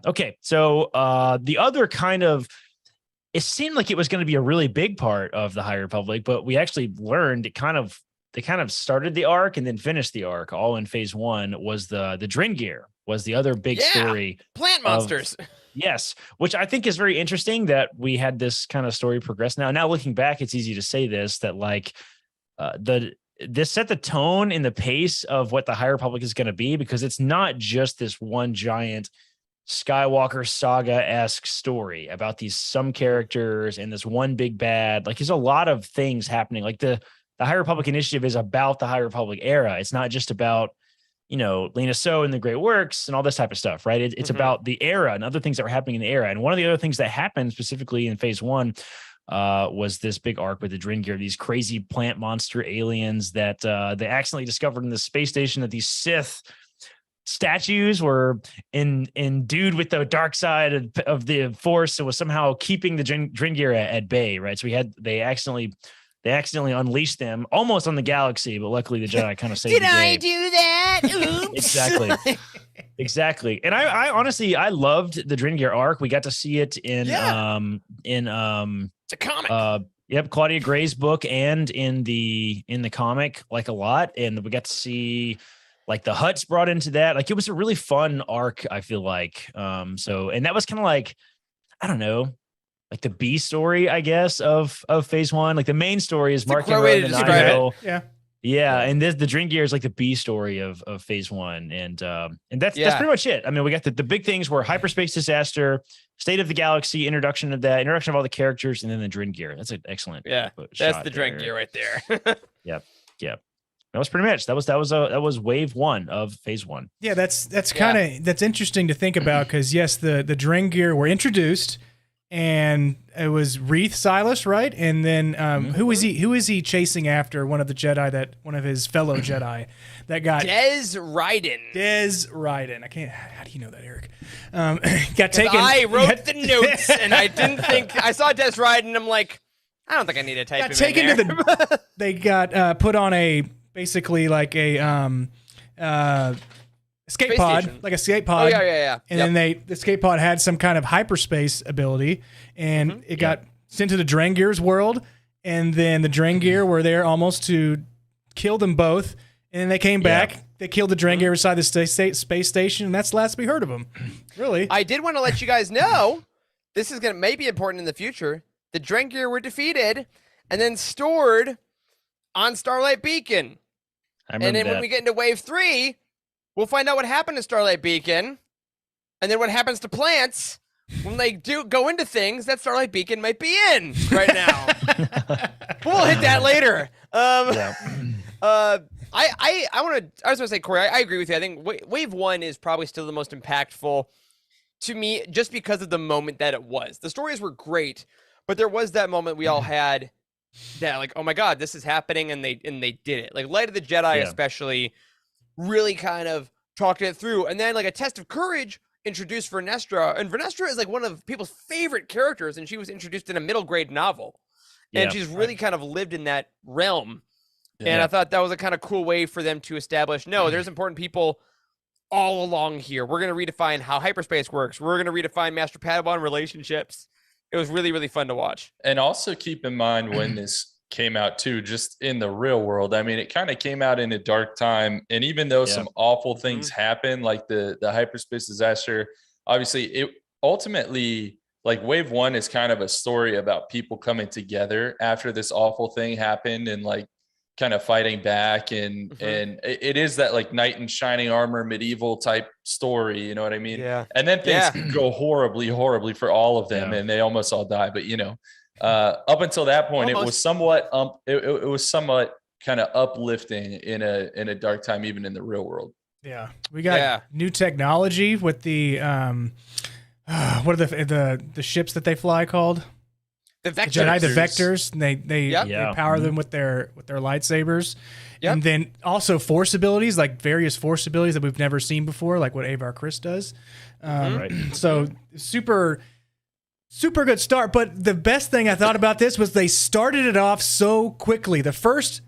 okay. So the other kind of, it seemed like it was going to be a really big part of the High Republic, but we actually learned they kind of started the arc and then finished the arc all in phase one. Was the Drengir was the other big story. Plant monsters. Yes, which I think is very interesting that we had this kind of story progress. Now looking back, it's easy to say that like this set the tone and the pace of what the High Republic is going to be, because it's not just this one giant Skywalker saga-esque story about some characters and this one big bad. Like, there's a lot of things happening. Like the High Republic Initiative is about the High Republic era. It's not just about, Lena So and the great works and all this type of stuff, right? It's about the era and other things that were happening in the era. And one of the other things that happened specifically in phase one was this big arc with the Drengir, these crazy plant monster aliens that they accidentally discovered in the space station, that these Sith statues were endued with the dark side of the Force, and was somehow keeping the Drengir at bay, right? So they accidentally unleashed them almost on the galaxy, but luckily the Jedi kind of saved the day. Did I do that? Oops. Exactly. And I honestly, I loved the Drengir arc. We got to see it in it's a comic. Claudia Gray's book and in the comic, like, a lot. And we got to see like the Hutts brought into that. Like, it was a really fun arc, I feel like. And that was kind of like, I don't know, like the B story, I guess, of phase one. Like, the main story is Mark and Rowan and Nihil. Yeah, and the Drengir is like the B story of phase one, and that's pretty much it. I mean, we got the big things were hyperspace disaster, state of the galaxy, introduction of all the characters, and then the Drengir. That's an excellent. Yeah, that's the Drengir right there. Yep. That was pretty much that was wave one of phase one. Yeah, that's that's interesting to think about, because yes, the Drengir were introduced. And it was Reith Silas, right? And then who is he chasing after? One of the Jedi, one of his fellow Jedi that got Des Ryden. I can't. How do you know that, Eric? Got taken. I wrote the notes, and I didn't think I saw Des Ryden. I'm like, I don't think I need to type. Got taken to the. They got put on basically like a escape pod, station. Like a escape pod. Oh, yeah. And then the escape pod had some kind of hyperspace ability, and it got sent to the Drengir's world, and then the Drengir were there almost to kill them both, and then they came back. They killed the Drengir beside the space station, and that's the last we heard of them. Really. I did want to let you guys know, this is may be important in the future. The Drengir were defeated and then stored on Starlight Beacon. And then when we get into Wave 3, we'll find out what happened to Starlight Beacon, and then what happens to plants when they do go into things that Starlight Beacon might be in right now. But we'll hit that later. I was going to say, Corey, I agree with you. I think Wave 1 is probably still the most impactful to me, just because of the moment that it was. The stories were great, but there was that moment we all had that, like, oh my God, this is happening, and they did it. Like, Light of the Jedi especially really kind of talked it through. And then, like, a test of courage introduced Vernestra, and Vernestra is like one of people's favorite characters, and she was introduced in a middle grade novel, and she's really kind of lived in that realm. And I thought that was a kind of cool way for them to establish, no, there's important people all along here. We're going to redefine how hyperspace works. We're going to redefine Master Padawan relationships. It was really, really fun to watch. And also keep in mind when this came out too, just in the real world. I mean, it kind of came out in a dark time. And even though some awful things happen, like the hyperspace disaster, obviously it ultimately, like wave one is kind of a story about people coming together after this awful thing happened and like kind of fighting back. And it is that like knight in shining armor, medieval type story. You know what I mean? Yeah. And then things go horribly for all of them and they almost all die. But up until that point, it was somewhat it was somewhat kind of uplifting in a dark time, even in the real world. Yeah, we got new technology with the what are the ships that they fly called? The Vectors. The Jedi, the Vectors. And they power them with their lightsabers. Yep. And then also force abilities, like various force abilities that we've never seen before, like what Avar Kriss does. So super good start. But the best thing I thought about this was they started it off so quickly. The first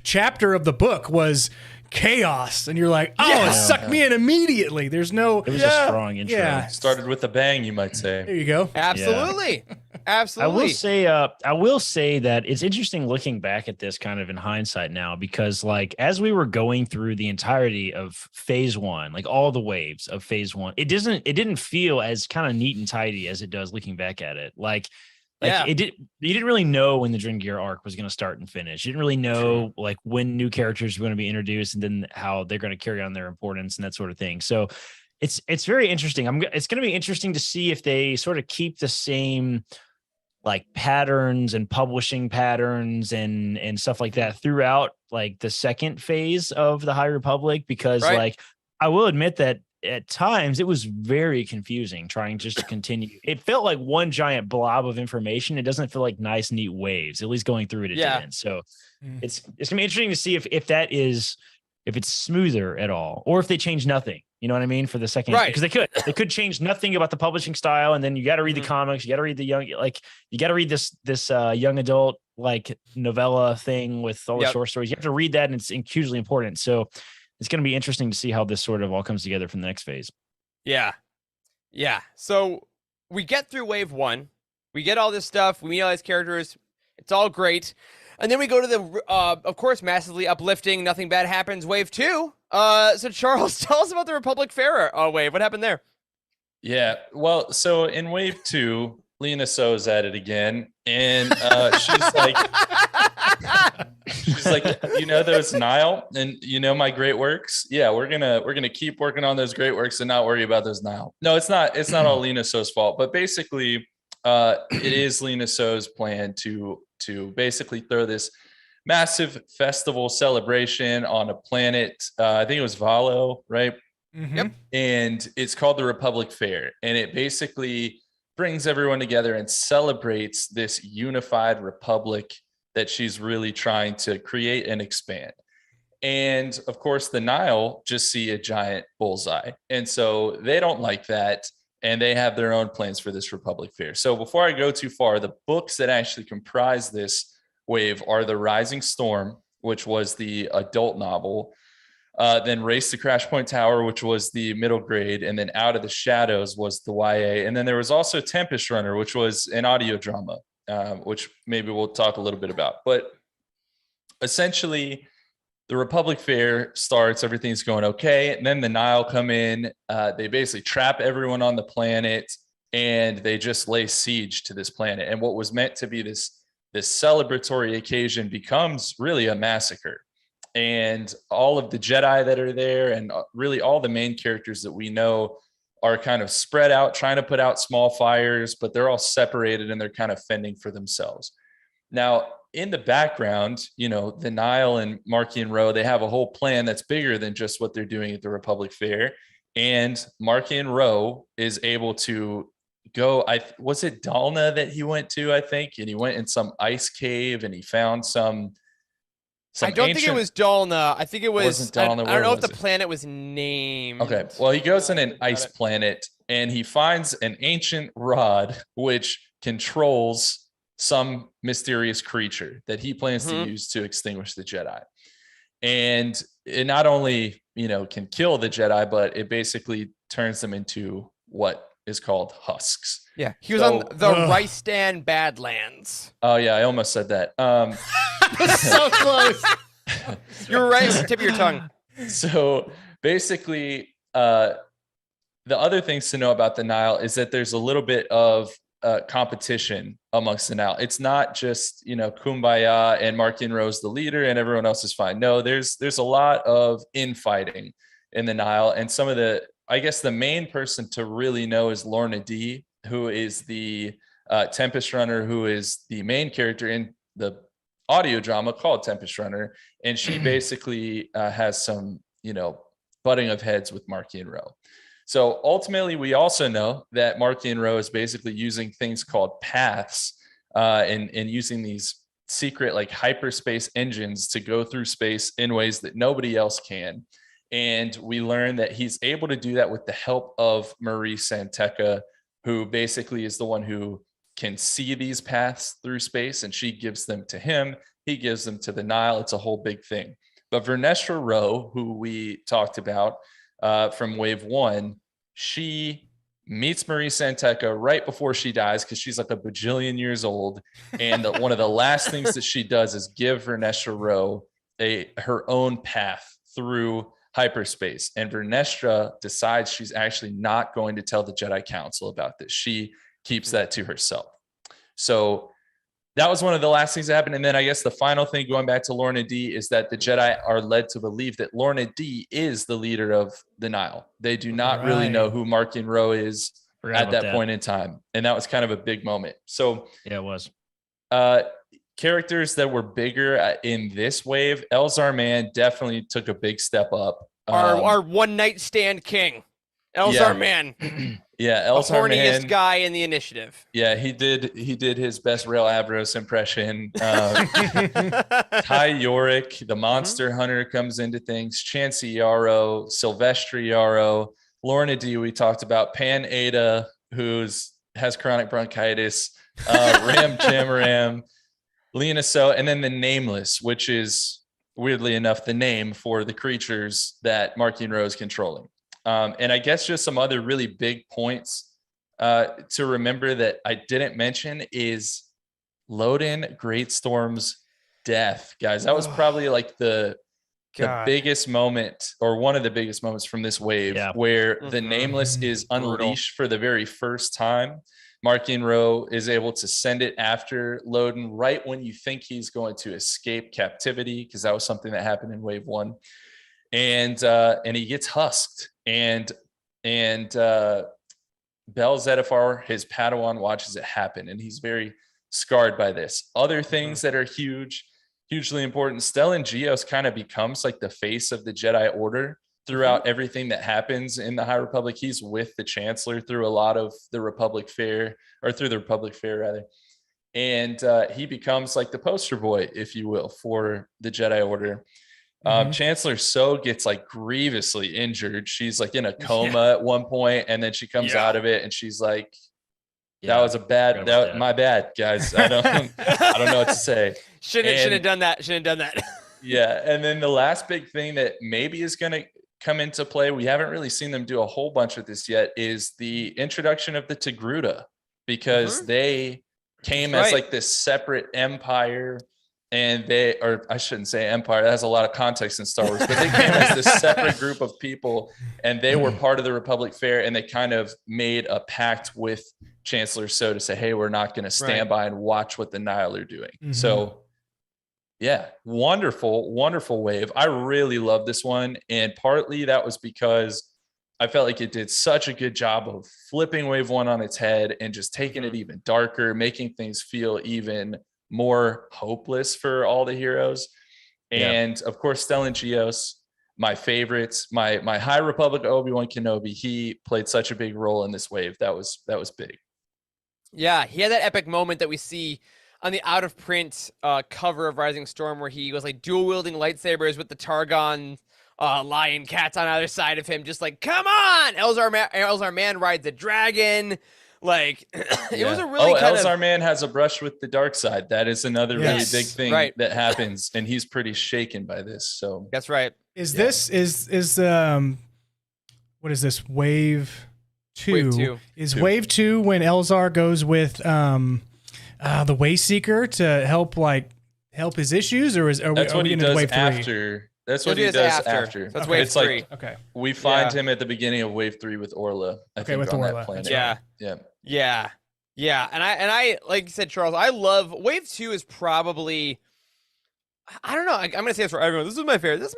chapter of the book was chaos, and you're like, it sucked me in immediately. There's no. It was a strong intro. Yeah. Started with a bang, you might say. There you go. Absolutely. Absolutely. I will say that it's interesting looking back at this kind of in hindsight now, because like as we were going through the entirety of phase one, like all the waves of phase one, it didn't feel as kind of neat and tidy as it does looking back at it. You didn't really know when the Dringir arc was going to start and finish. You didn't really know like when new characters were going to be introduced and then how they're going to carry on their importance and that sort of thing. So it's very interesting. It's going to be interesting to see if they sort of keep the same like patterns and publishing patterns and stuff like that throughout like the second phase of the High Republic, because like I will admit that at times it was very confusing trying just to continue. It felt like one giant blob of information. It doesn't feel like nice, neat waves, at least going through it. It didn't. So it's gonna be interesting to see if it's smoother at all, or if they change nothing. You know what I mean? For the second, because they could change nothing about the publishing style, and then you got to read the comics, you got to read you got to read this young adult like novella thing with all the short stories. You have to read that, and it's hugely important. So it's going to be interesting to see how this sort of all comes together from the next phase. Yeah. So we get through wave one, we get all this stuff, we meet all these characters, it's all great. And then we go to the, of course, massively uplifting, nothing bad happens, wave two. So Charles, tell us about the Republic Fair wave. What happened there? Yeah, well, so in wave two, Lena So's at it again, and she's like, those Nile, and my great works. Yeah, we're gonna keep working on those great works and not worry about those Nile. No, it's not all Lena So's fault, but basically, it is Lena So's plan to basically throw this massive festival celebration on a planet. I think it was Valo, right? Mm-hmm. Yep. And it's called the Republic Fair, and it basically brings everyone together and celebrates this unified republic that she's really trying to create and expand. And of course, the Nile just see a giant bullseye, and so they don't like that, and they have their own plans for this Republic Fair. So before I go too far, the books that actually comprise this wave are The Rising Storm, which was the adult novel, then Race to Crash Point Tower, which was the middle grade, and then Out of the Shadows was the YA. And then there was also Tempest Runner, which was an audio drama, which maybe we'll talk a little bit about. But essentially, the Republic Fair starts, everything's going okay. And then the Nile come in, they basically trap everyone on the planet, and they just lay siege to this planet. And what was meant to be this celebratory occasion becomes really a massacre. And all of the Jedi that are there, and really all the main characters that we know, are kind of spread out, trying to put out small fires, but they're all separated and they're kind of fending for themselves. Now, in the background, the Nile and Marky and Rowe, they have a whole plan that's bigger than just what they're doing at the Republic Fair. And Marky and Rowe is able to go, was it Dalna that he went to, I think? And he went in some ice cave and he found some I don't think it was Dalna. I think it was. Dalna. I don't know if the planet was named. Okay. Well, he goes in an ice planet and he finds an ancient rod which controls some mysterious creature that he plans to use to extinguish the Jedi. And it not only can kill the Jedi, but it basically turns them into what is called husks. Yeah, he was on the Rystan Badlands. Oh yeah, I almost said that. So close. You're right with the tip of your tongue. So basically, the other things to know about the Nile is that there's a little bit of competition amongst the Nile. It's not just kumbaya and Markian Rose the leader and everyone else is fine. No, there's a lot of infighting in the Nile, and some of I guess the main person to really know is Lorna D, who is the Tempest Runner, who is the main character in the audio drama called Tempest Runner, and she basically has some butting of heads with Markian Row. So ultimately, we also know that Markian Row is basically using things called paths and using these secret like hyperspace engines to go through space in ways that nobody else can. And we learn that he's able to do that with the help of Marie Santeca, who basically is the one who can see these paths through space, and she gives them to him. He gives them to the Nile. It's a whole big thing. But Vernestra Rowe, who we talked about from Wave 1, she meets Marie Santeca right before she dies because she's like a bajillion years old. And one of the last things that she does is give Vernestra Rowe her own path through hyperspace. And Vernestra decides she's actually not going to tell the Jedi Council about this. She keeps that to herself. So that was one of the last things that happened. And then I guess the final thing, going back to Lorna D, is that the Jedi are led to believe that Lorna D is the leader of the Nile. They do not really know who Markian Row is at that point in time. And that was kind of a big moment. So yeah, it was. Characters that were bigger in this wave, Elzar Mann definitely took a big step up. Our one night stand king, Elzar Mann. Yeah, Elzar the horniest Mann, guy in the initiative. Yeah, he did his best Rail Avros impression. Ty Yorick, the monster hunter, comes into things. Chancey Yarrow, Silvestri Yarrow, Lorna D, we talked about. Pan Ada, has chronic bronchitis. Ram Jamaram, Lena So, and then the Nameless, which is weirdly enough the name for the creatures that Markian Row is controlling. And I guess just some other really big points to remember that I didn't mention is Loden Greatstorm's death, guys. That was probably like the biggest moment, or one of the biggest moments from this wave, where the Nameless is unleashed for the very first time. Markian Row is able to send it after Loden right when you think he's going to escape captivity, because that was something that happened in Wave 1. And he gets husked, and Bel Zettifar, his Padawan, watches it happen, and he's very scarred by this. Other things that are hugely important, Stellan Gios kind of becomes like the face of the Jedi Order throughout everything that happens in the High Republic. He's with the Chancellor through a lot of the Republic Fair, rather. And he becomes like the poster boy, if you will, for the Jedi Order. Chancellor So gets like grievously injured. She's like in a coma at one point, and then she comes out of it and she's like, that was my bad, guys. I don't know what to say. Shouldn't have done that. Yeah. And then the last big thing that maybe is going to come into play, we haven't really seen them do a whole bunch of this yet, is the introduction of the Togruta, because they came as like this separate empire. And I shouldn't say empire, that has a lot of context in Star Wars, but they came as this separate group of people, and they were part of the Republic Fair, and they kind of made a pact with Chancellor So to say, hey, we're not going to stand by and watch what the Nile are doing. So yeah, wonderful wave. I really love this one. And partly that was because I felt like it did such a good job of flipping Wave 1 on its head and just taking it even darker, making things feel even more hopeless for all the heroes. And of course, Stellan Gios, my favorites, my High Republic Obi-Wan Kenobi, he played such a big role in this wave. That was big. Yeah, he had that epic moment that we see on the out of print cover of Rising Storm, where he was like dual wielding lightsabers with the Targon lion cats on either side of him, just like, come on! Elzar Mann rides a dragon. Like, it was a really Elzar Mann has a brush with the dark side. That is another really big thing that happens, and he's pretty shaken by this. So that's right. Is this what is this? Wave 2. Wave 2. Is Wave 2 when Elzar goes with the Wayseeker to help his issues, or that's what he does after? That's what he does after. That's Wave 3. Like, okay. We find him at the beginning of Wave 3 with Orla. I think with on Orla. That planet. Yeah. And I like you said, Charles, I love Wave 2 is probably, I don't know. I'm going to say this for everyone. This is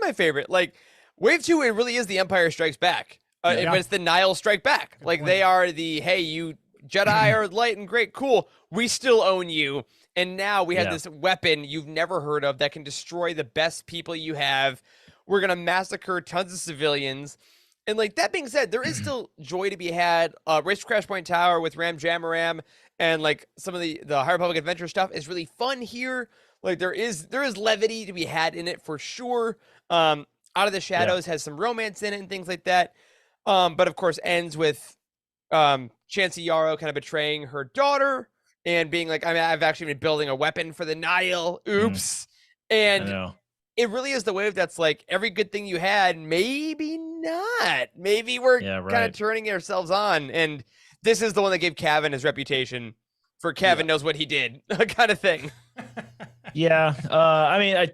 my favorite. Like Wave 2, it really is the Empire Strikes Back. But it's the Nihil Strike Back. Like they are the, hey, you Jedi are light and great, cool. We still own you. And now we have this weapon you've never heard of that can destroy the best people you have. We're going to massacre tons of civilians. And like that being said, there is still joy to be had. Race to Crash Point Tower with Ram Jamaram and like some of the High Republic adventure stuff is really fun here. Like there is levity to be had in it for sure. Out of the Shadows has some romance in it and things like that. But of course ends with Chancey Yarrow kind of betraying her daughter and being like, I've actually been building a weapon for the Nihil. Oops. And it really is the wave that's like every good thing you had, maybe not. Maybe we're kind of turning ourselves on. And this is the one that gave Cavan his reputation for Cavan knows what he did kind of thing. Yeah.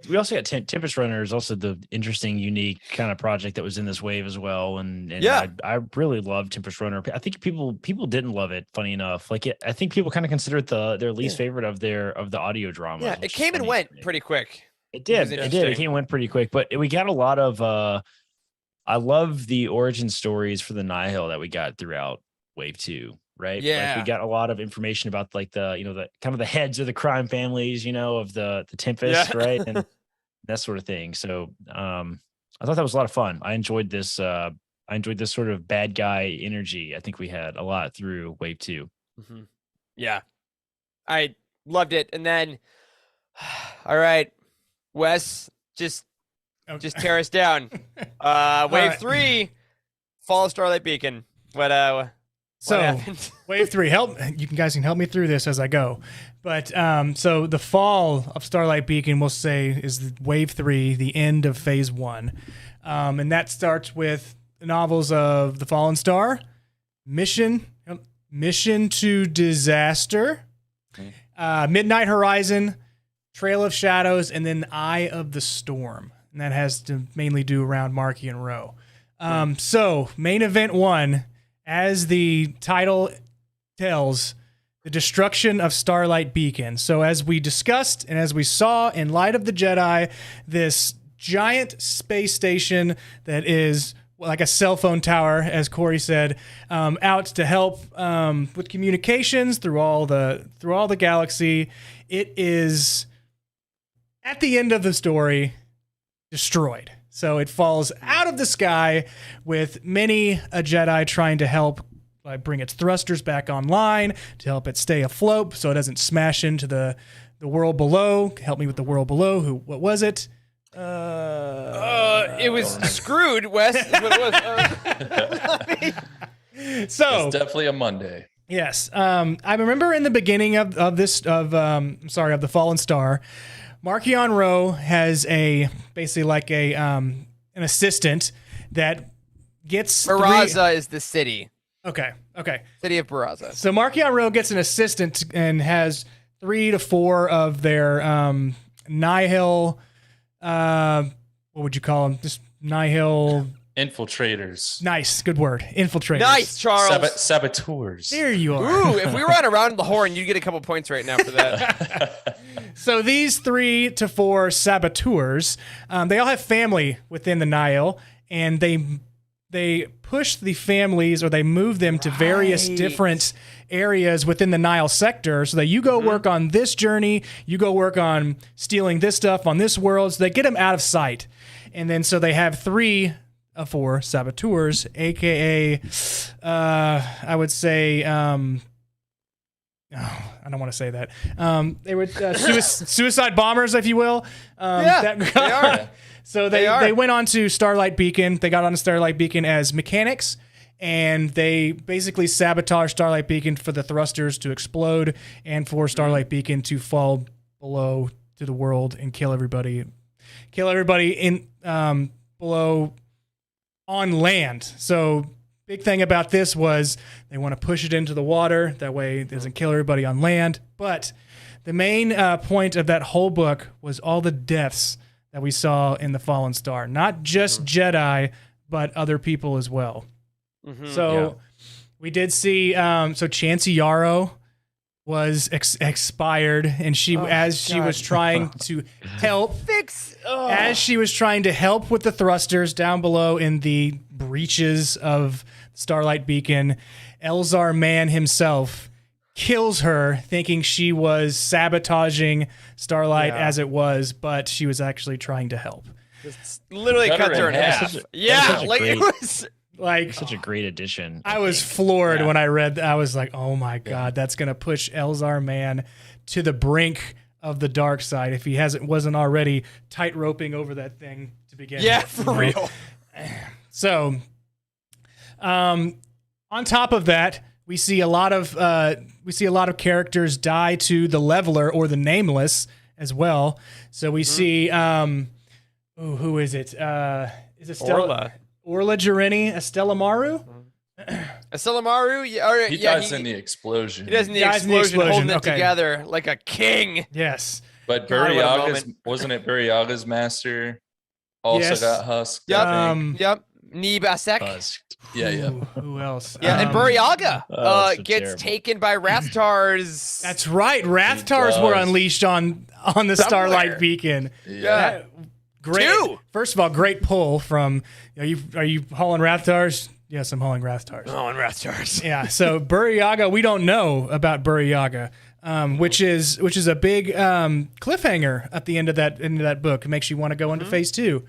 We also got Tempest Runner is also the interesting, unique kind of project that was in this wave as well. And I really love Tempest Runner. I think people didn't love it, funny enough. Like I think people kind of consider it their least favorite of the audio drama. Yeah, it came and went pretty quick. It did. It came and went pretty quick. But we got a lot of I love the origin stories for the Nihil that we got throughout Wave 2. Right. Yeah. Like we got a lot of information about like the kind of the heads of the crime families, of the Tempest, right. And that sort of thing. So I thought that was a lot of fun. I enjoyed this sort of bad guy energy. I think we had a lot through Wave 2. Mm-hmm. Yeah. I loved it. And then, all right, Wes, just tear us down. Wave 3, Fall of Starlight Beacon. So Wave 3, you guys can help me through this as I go. But so the Fall of Starlight Beacon, we'll say, is Wave 3, the end of Phase 1. And that starts with the novels of The Fallen Star, Mission to Disaster, Midnight Horizon, Trail of Shadows, and then Eye of the Storm. And that has to mainly do around Marky and Rowe. So main event 1, as the title tells, the destruction of Starlight Beacon. So as we discussed and as we saw in Light of the Jedi, this giant space station that is like a cell phone tower, as Corey said, out to help with communications through all the galaxy. It is, at the end of the story, destroyed. So it falls out of the sky with many a Jedi trying to help bring its thrusters back online to help it stay afloat so it doesn't smash into the world below. Help me with the world below. What was it? It was screwed, Wes. Is what it was. So it's definitely a Monday. Yes. I remember in the beginning of the Fallen Star, Markion Rowe has basically like an assistant that gets Barraza is the city. Okay. City of Barraza. So Markion Rowe gets an assistant and has 3 to 4 of their Nihil. What would you call them? Just Nihil infiltrators. Nice, good word. Infiltrators. Nice, Charles. Saboteurs. There you are. Ooh, if we were on Around the Horn, you'd get a couple points right now for that. So these 3 to 4 saboteurs, they all have family within the Nihil, and they push the families, or they move them to various different areas within the Nihil sector, so that you go work on this journey, you go work on stealing this stuff on this world, so they get them out of sight. And then so they have 3 of 4 saboteurs, aka I would say I don't want to say that. They were suicide bombers, if you will. They are. So they went on to Starlight Beacon. They got on to Starlight Beacon as mechanics, and they basically sabotaged Starlight Beacon for the thrusters to explode and for Starlight Beacon to fall below to the world and kill everybody in below on land. So big thing about this was they want to push it into the water. That way it doesn't kill everybody on land. But the main point of that whole book was all the deaths that we saw in the Fallen Star. Not just Jedi, but other people as well. So we did see, so Chancey Yarrow was expired, and she was trying to help as she was trying to help with the thrusters down below in the breaches of Starlight Beacon, Elzar Mann himself kills her, thinking she was sabotaging Starlight as it was, but she was actually trying to help. Just literally cut her in half. It was like such a great addition. I was floored when I read that. I was like, oh my God, that's going to push Elzar Mann to the brink of the dark side if he wasn't already tight roping over that thing to begin with. Yeah, for real. So, on top of that, we see a lot of characters die to the Leveler or the Nameless as well. So we see who is it? Is it Stella? Orla Jarini, Estella Maru? Estella Maru? He dies in the explosion. He dies in the explosion, holding it together like a king. Yes. But wasn't it Burryaga's master also got husked? Yep. Neeb Asek. Husked. Yeah. Who else? Yeah, and Burryaga so gets terrible. taken by Rathtars. That's right. Rathtars were unleashed on the Starlight Beacon. Yeah. Great. First of all, great pull from. Are you hauling Rathtars? Yes, I'm hauling Rathtars. Oh, and Rathtars. Yeah. So Burryaga, we don't know about Burryaga, which is a big cliffhanger at the end of that book. It makes you want to go into phase 2.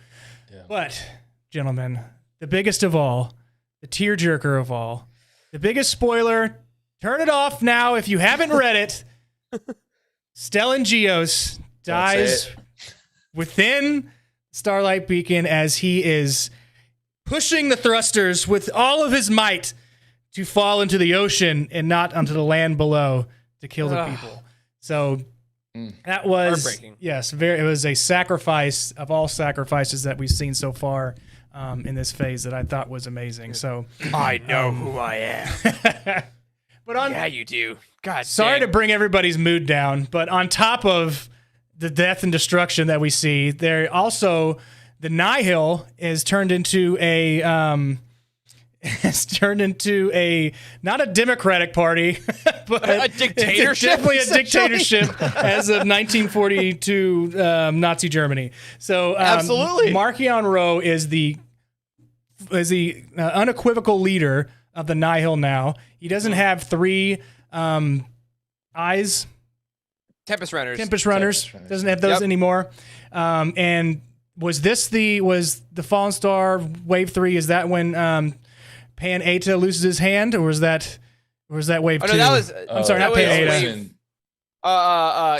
Yeah. But gentlemen, the biggest of all, the tearjerker of all, the biggest spoiler. Turn it off now if you haven't read it. Stellan Gios dies within Starlight Beacon as he is pushing the thrusters with all of his might to fall into the ocean and not onto the land below to kill the people. So that was heartbreaking. Yes, it was a sacrifice of all sacrifices that we've seen so far in this phase that I thought was amazing. So I know who I am. but yeah, you do. God, sorry dang. to bring everybody's mood down, but on top of the death and destruction that we see, there also the Nihil is turned into a not a democratic party, but a dictatorship. It's definitely a dictatorship as of 1942 Nazi Germany. So absolutely, Marchion Ro is the unequivocal leader of the Nihil now. He doesn't have 3 eyes. Tempest Runners. Doesn't have those anymore. And was the Fallen Star Wave 3? Is that when Pan Eta loses his hand, or was that Wave 2? No, that was. I'm sorry, not Pan Eta.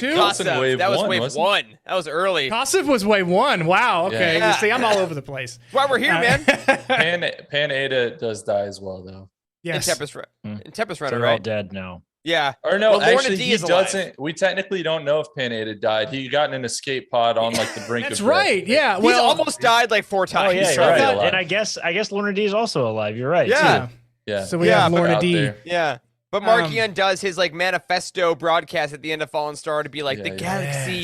Two? Wave that was 1, Wave wasn't 1. That was early. Kosov was Wave 1. Wow. Okay. Yeah. You see, I'm all over the place. That's why we're here, man. Pan Eta does die as well, though. Yes. In Tempest Runner, They're all right? dead now. Yeah. Or no, Well, Lorna actually, D he is alive. doesn't. We technically don't know if Pan Eta died. He got in an escape pod on like the brink That's of right. death. Yeah. He's Well, almost died like 4 times. Oh yeah, He's you're probably right. alive. And I guess Lorna D is also alive. You're right. Yeah. Too. Yeah. So we have Lorna Out D. there. Yeah. But Marchion does his like manifesto broadcast at the end of Fallen Star to be like, the galaxy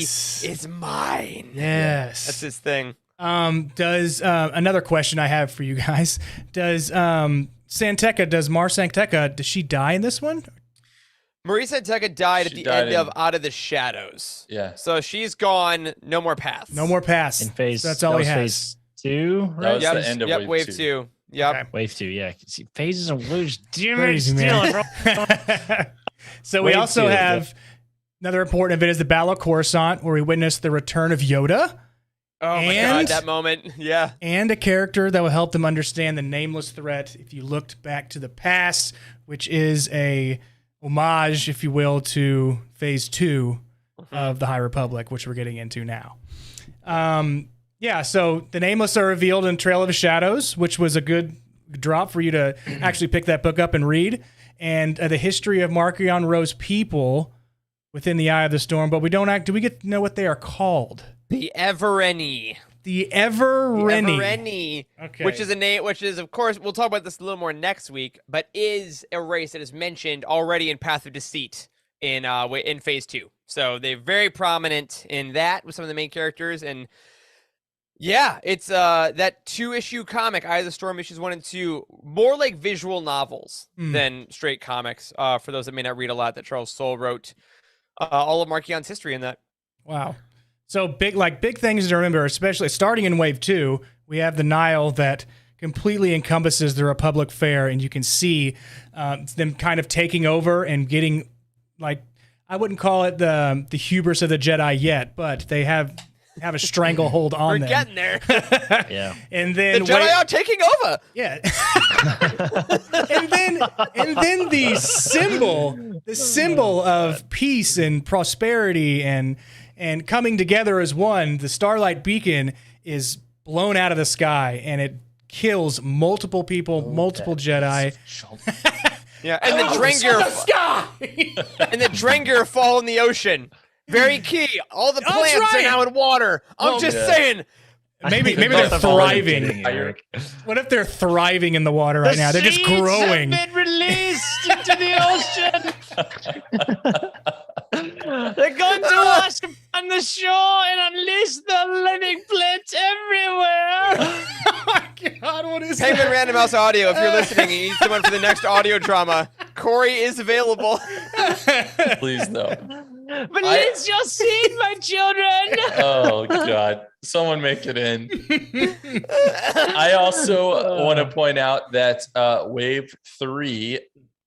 is mine. Yes. That's his thing. Does another question I have for you guys? Does Mar Santeca, does she die in this one? Marie Santeca died at She the died end of Out of the Shadows. Yeah. So she's gone. No more paths. No more pass. In phase. So that's all that he was has. Phase 2, That right? was the end of Yep, Wave 2. Yep. Okay. Wave 2. Yeah. See, phases and blues. Damn it, Crazy, man. So we Wave also 2, have another important event is the Battle of Coruscant, where we witness the return of Yoda. Oh my And- god, that moment. Yeah. And a character that will help them understand the nameless threat if you looked back to the past, which is a homage, if you will, to Phase 2 of the High Republic, which we're getting into now. Yeah, so the nameless are revealed in Trail of the Shadows, which was a good drop for you to actually pick that book up and read. And the history of Marchion Ro's people within the Eye of the Storm, but we don't do we get to know what they are called? The Evereni. The Evereni. Evereni, Okay. which is a name, which is, of course, we'll talk about this a little more next week, but is a race that is mentioned already in Path of Deceit in Phase 2. So they're very prominent in that with some of the main characters. And yeah, it's that 2-issue comic, Eye of the Storm issues 1 and 2, more like visual novels than straight comics. For those that may not read a lot, that Charles Soule wrote all of Marchion's history in that. Wow. So big things to remember, especially starting in Wave 2, we have the Nile that completely encompasses the Republic Fair, and you can see them kind of taking over and getting, like, I wouldn't call it the hubris of the Jedi yet, but they have a stranglehold on We're them. getting there. Yeah. And then The Jedi are taking over. yeah. and then the symbol of peace and prosperity and coming together as one, the Starlight Beacon is blown out of the sky and it kills multiple people, multiple Jedi. Yeah, and the Drengir and the Drengir fall in the ocean. Very key. All the plants are now in water. I'm just saying. Maybe they're thriving. What if they're thriving in the water right now? They're just growing. Have been released into the ocean. They're going to wash on the shore and unleash the living plants everywhere. Oh my God, what is Penguin that? Random House Audio, if you're listening and you need someone for the next audio drama, Corey is available. Please no. Release your seed, my children. Oh God, someone make it in. I also want to point out that Wave 3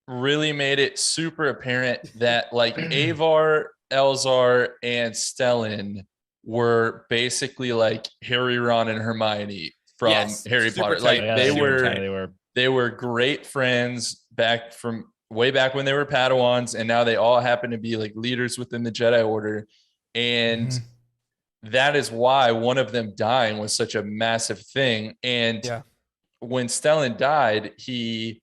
really made it super apparent that like Avar, Elzar, and Stellan were basically like Harry, Ron, and Hermione from Harry super Potter. tight. Like Yeah, they were great friends back from way back when they were Padawans, and now they all happen to be like leaders within the Jedi Order. And that is why one of them dying was such a massive thing. And when Stellan died, he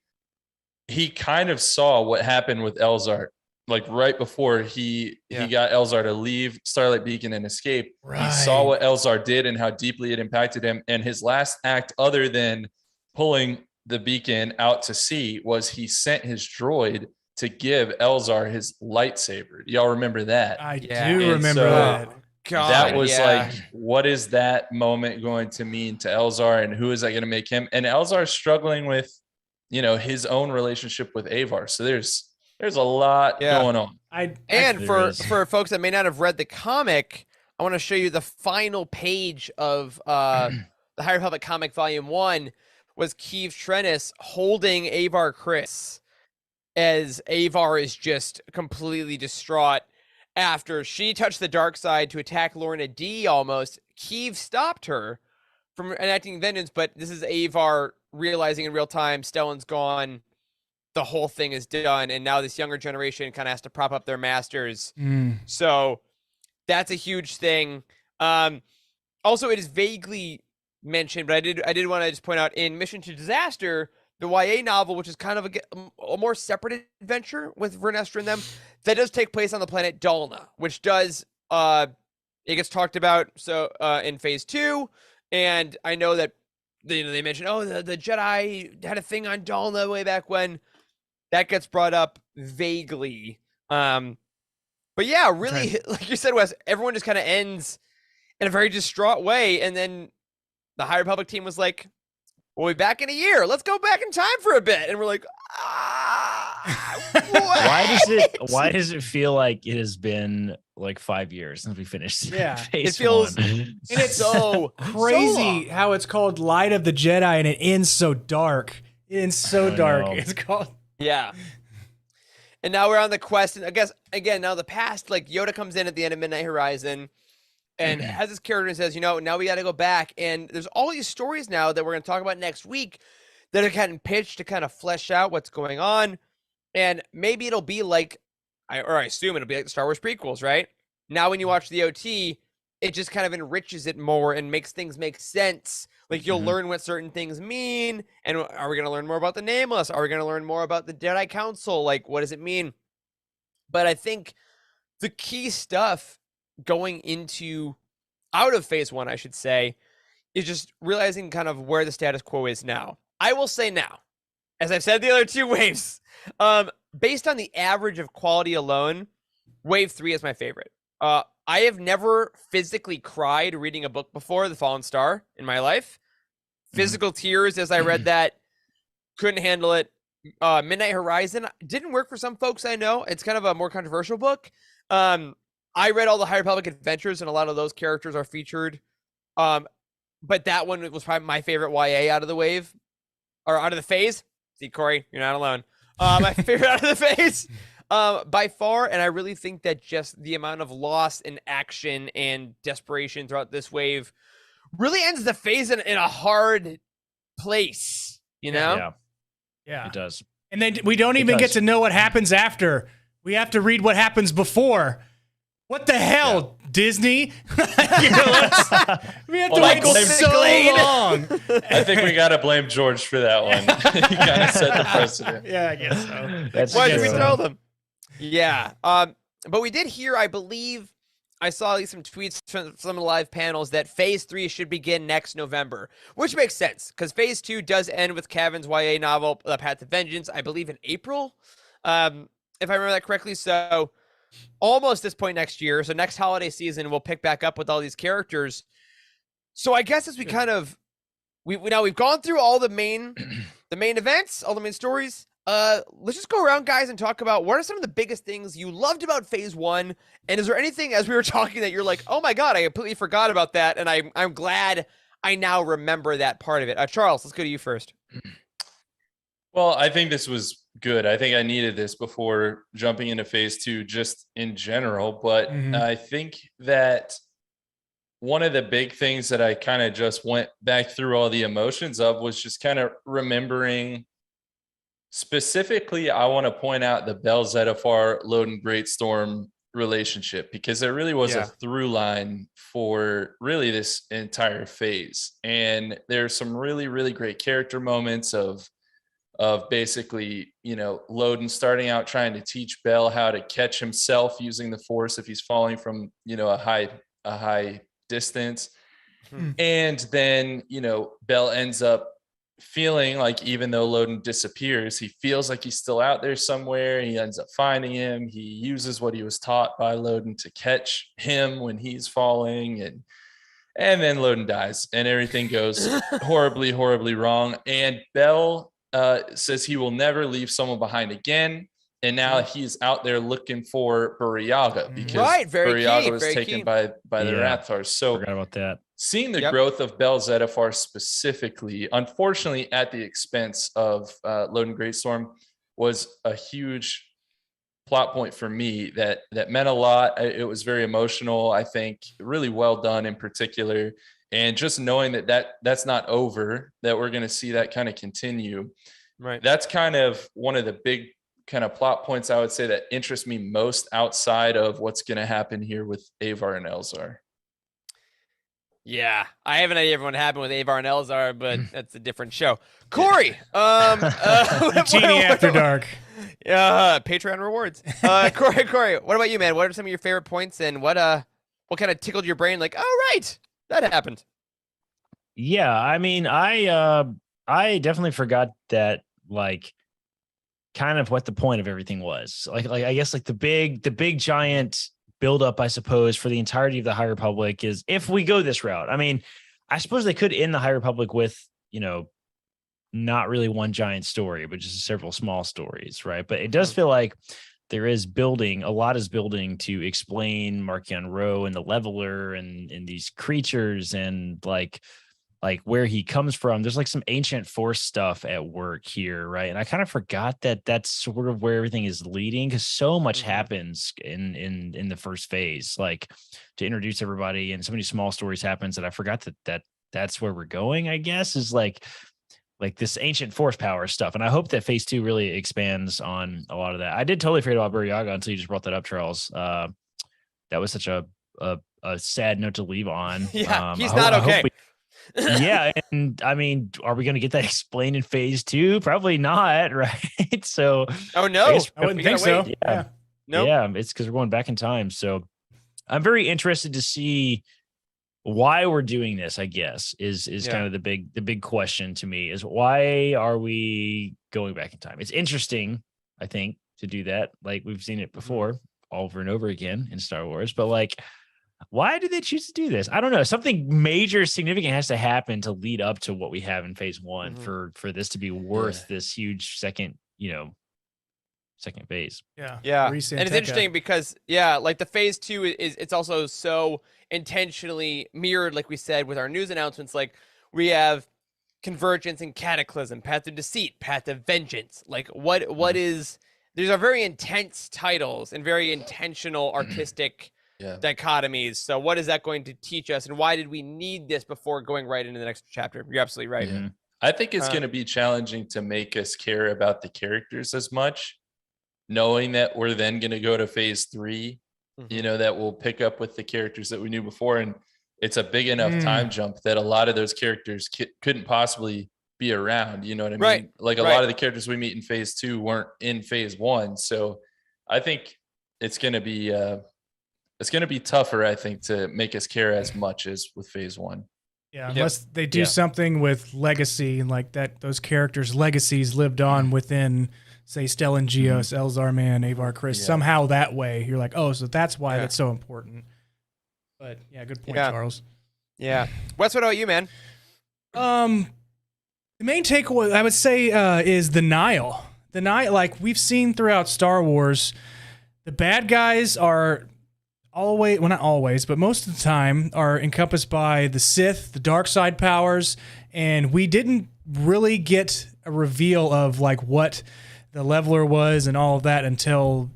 kind of saw what happened with Elzar. Like right before he got Elzar to leave Starlight Beacon and escape, he saw what Elzar did and how deeply it impacted him. And his last act, other than pulling the beacon out to sea, was he sent his droid to give Elzar his lightsaber. Y'all remember that? I do And remember so that. God, that was like, what is that moment going to mean to Elzar, and who is that going to make him? And Elzar's struggling with, you know, his own relationship with Avar. So there's a lot going on. And for folks that may not have read the comic, I want to show you the final page of the High Republic comic volume 1 was Keeve Trennis holding Avar Kriss as Avar is just completely distraught after she touched the dark side to attack Lorna D almost. Keeve stopped her from enacting vengeance, but this is Avar realizing in real time Stellan's gone, the whole thing is done, and now this younger generation kind of has to prop up their masters. So that's a huge thing. Also, it is vaguely mentioned, but I did want to just point out in Mission to Disaster, the YA novel, which is kind of a more separate adventure with Vernestra and them, that does take place on the planet Dalna, which does it gets talked about in Phase 2, and I know that they mentioned, the Jedi had a thing on Dalna way back when. That gets brought up vaguely. But yeah, really, like you said, Wes, everyone just kind of ends in a very distraught way, and then the High Republic team was like, we'll be back in a year. Let's go back in time for a bit. And we're like, why does it feel like it has been like 5 years since we finished phase it feels 1? And it's so crazy how it's called Light of the Jedi and it ends so dark. It ends so dark. know. It's called. Yeah. And now we're on the quest. And I guess, again, now the past, like Yoda comes in at the end of Midnight Horizon and has this character and says, now we got to go back. And there's all these stories now that we're going to talk about next week that are kind of pitched to kind of flesh out what's going on. And maybe it'll be like, I assume it'll be like the Star Wars prequels, right? Now when you watch the OT, it just kind of enriches it more and makes things make sense. Like you'll learn what certain things mean. And are we going to learn more about the Nameless? Are we going to learn more about the Jedi Council? Like, what does it mean? But I think the key stuff going out of Phase 1, I should say, is just realizing kind of where the status quo is now. I will say now, as I've said the other two waves, based on the average of quality alone, wave 3 is my favorite. I have never physically cried reading a book before, The Fallen Star, in my life. Physical tears as I read that, couldn't handle it. Midnight Horizon didn't work for some folks I know. It's kind of a more controversial book. I read all the High Republic adventures, and a lot of those characters are featured. But that one was probably my favorite YA out of the wave, or out of the phase. See, Corey, you're not alone. My favorite out of the phase by far. And I really think that just the amount of loss and action and desperation throughout this wave really ends the phase in a hard place, you know? Yeah. It does. And then we don't even get to know what happens after. We have to read what happens before. What the hell, Disney? We have to wait so long. I think we got to blame George for that one. He kind of set the precedent. Yeah, I guess so. That's Why did we true. throw them? Yeah. But we did hear, I believe, I saw at least some tweets from some of the live panels that Phase 3 should begin next November, which makes sense because Phase 2 does end with Cavan's YA novel, The Path to Vengeance, I believe in April, if I remember that correctly. So almost this point next year. So next holiday season, we'll pick back up with all these characters. So I guess as we kind of, we've gone through all the main events, all the main stories. Let's just go around, guys, and talk about what are some of the biggest things you loved about Phase 1, and is there anything as we were talking that you're like, oh my god, I completely forgot about that, and I'm glad I now remember that part of it. Charles, let's go to you first. Well, I think this was good. I think I needed this before jumping into Phase 2, just in general. But I think that one of the big things that I kind of just went back through all the emotions of was just kind of remembering. Specifically, I want to point out the Bell Zettifar Loden Greatstorm relationship, because there really was a through line for really this entire phase. And there's some really, really great character moments of basically, Loden starting out trying to teach Bell how to catch himself using the Force if he's falling from, a high distance. And then, Bell ends up feeling like, even though Loden disappears, he feels like he's still out there somewhere. He ends up finding him. He uses what he was taught by Loden to catch him when he's falling, and then Loden dies and everything goes horribly, horribly wrong. And Bell says he will never leave someone behind again. And now he's out there looking for Buryaga, because Buryaga was taken by the Rathars. So forgot about that. Seeing the growth of Bell Zettifar specifically, unfortunately at the expense of Loden Greatstorm, was a huge plot point for me that meant a lot. It was very emotional, I think, really well done in particular. And just knowing that's not over, that we're going to see that kind of continue. Right. That's kind of one of the big kind of plot points I would say that interest me most outside of what's going to happen here with Avar and Elzar. Yeah, I have an idea of what happened with Avar and Elzar, but that's a different show. Corey, Genie After Dark. Patreon rewards. Corey, what about you, man? What are some of your favorite points, and what kind of tickled your brain? Like, oh right, that happened. Yeah, I mean, I definitely forgot that, like, kind of what the point of everything was. Like I guess like the big giant buildup, I suppose, for the entirety of the High Republic is, if we go this route. I mean, I suppose they could end the High Republic with, not really one giant story, but just several small stories, right? But it does feel like there is a lot is building to explain Marchion Ro and the Leveler and these creatures and like where he comes from. There's like some ancient Force stuff at work here, right? And I kind of forgot that that's sort of where everything is leading, because so much happens in the first phase, like to introduce everybody, and so many small stories happens that I forgot that's where we're going, I guess, is like this ancient Force power stuff. And I hope that Phase 2 really expands on a lot of that. I did totally forget about Buryaga until you just brought that up, Charles. That was such a sad note to leave on. Yeah, he's not okay. Yeah, and I mean, are we going to get that explained in Phase 2? Probably not, right? So, oh no, I wouldn't think so. Yeah, no, yeah, it's because we're going back in time. So, I'm very interested to see why we're doing this, I guess, is kind of the big question to me is why are we going back in time? It's interesting, I think, to do that. Like we've seen it before over and over again in Star Wars, but like, why did they choose to do this? I don't know. Something major significant has to happen to lead up to what we have in phase one for this to be worth this huge second phase. Yeah. And it's interesting because like the phase 2 it's also so intentionally mirrored, like we said, with our news announcements. Like we have Convergence and Cataclysm, Path of Deceit, Path of Vengeance. Like what is, these are very intense titles and very intentional artistic dichotomies. So what is that going to teach us, and why did we need this before going right into the next chapter? You're absolutely right. Yeah. I think it's going to be challenging to make us care about the characters as much, knowing that we're then going to go to phase 3, that we'll pick up with the characters that we knew before. And it's a big enough time jump that a lot of those characters couldn't possibly be around. You know what I mean? Right. Like a lot of the characters we meet in phase 2 weren't in phase 1. So I think it's going to be tougher, I think, to make us care as much as with phase 1. Yeah, unless they do something with legacy and like that, those characters' legacies lived on within, say, Stellan Geos, Elzar Mann, Avar Kriss, somehow that way. You're like, oh, so that's why that's so important. But yeah, good point, Charles. Yeah. Wes, what about you, man? The main takeaway I would say is the Nile. The Nile, like we've seen throughout Star Wars, the bad guys are always, well, not always, but most of the time are encompassed by the Sith, the dark side powers, and we didn't really get a reveal of like what the leveler was and all of that until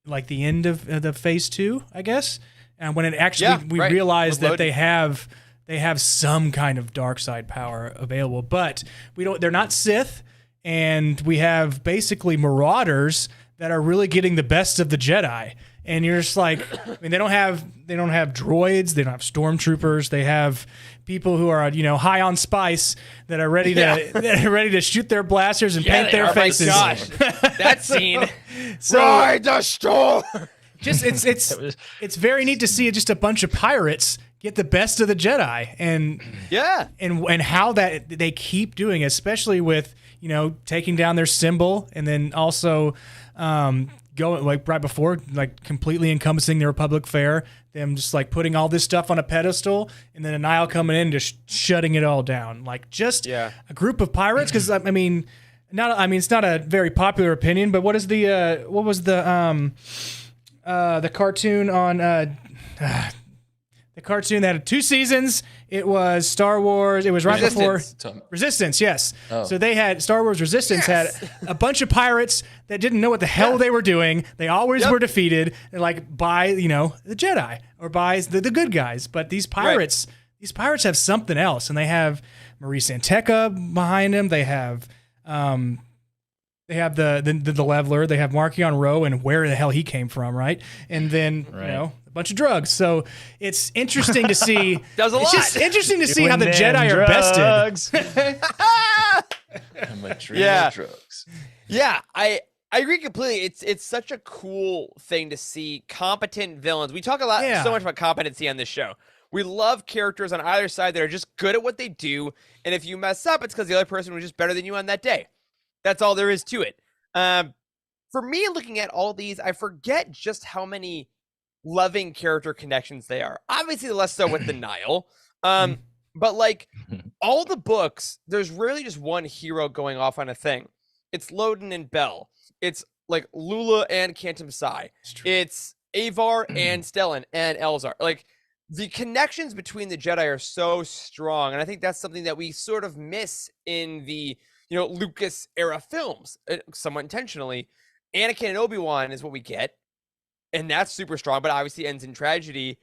like the end of the phase 2, I guess. And when it actually we realized that they have some kind of dark side power available, but they're not Sith, and we have basically marauders that are really getting the best of the Jedi. And you're just like, I mean, they don't have droids, they don't have stormtroopers, they have people who are high on spice that are ready to shoot their blasters and paint their faces. My gosh, that scene! Ride the storm. Just it's very neat to see just a bunch of pirates get the best of the Jedi, and how that they keep doing, especially with taking down their symbol, and then also going like right before, like completely encompassing the Republic Fair, them just like putting all this stuff on a pedestal, and then a Nile coming in just shutting it all down, like just a group of pirates. Because I mean, it's not a very popular opinion, but what was the cartoon on the cartoon that had 2 seasons? It was Star Wars. It was right before Resistance. Yes. Oh. So they had Star Wars Resistance had a bunch of pirates that didn't know what the hell they were doing. They always were defeated, like by the Jedi or by the good guys. But these pirates have something else, and they have Marie Santeca behind them. They have the leveler. They have Markion Rowe and where the hell he came from, right? And then a bunch of drugs. So it's interesting to see. Does a lot. It's just interesting to see how the Jedi are bested. I'm a dream of drugs. Yeah, I agree completely. It's such a cool thing to see competent villains. We talk so much about competency on this show. We love characters on either side that are just good at what they do, and if you mess up, it's because the other person was just better than you on that day. That's all there is to it. For me, looking at all these, I forget just how many loving character connections they are. Obviously, less so with the Nile. But like all the books, there's really just one hero going off on a thing. It's Loden and Bell. It's like Lula and Cantum Sai. It's Avar and Stellan and Elzar. Like the connections between the Jedi are so strong, and I think that's something that we sort of miss in the Lucas era films, somewhat intentionally. Anakin and Obi-Wan is what we get, and that's super strong, but obviously ends in tragedy.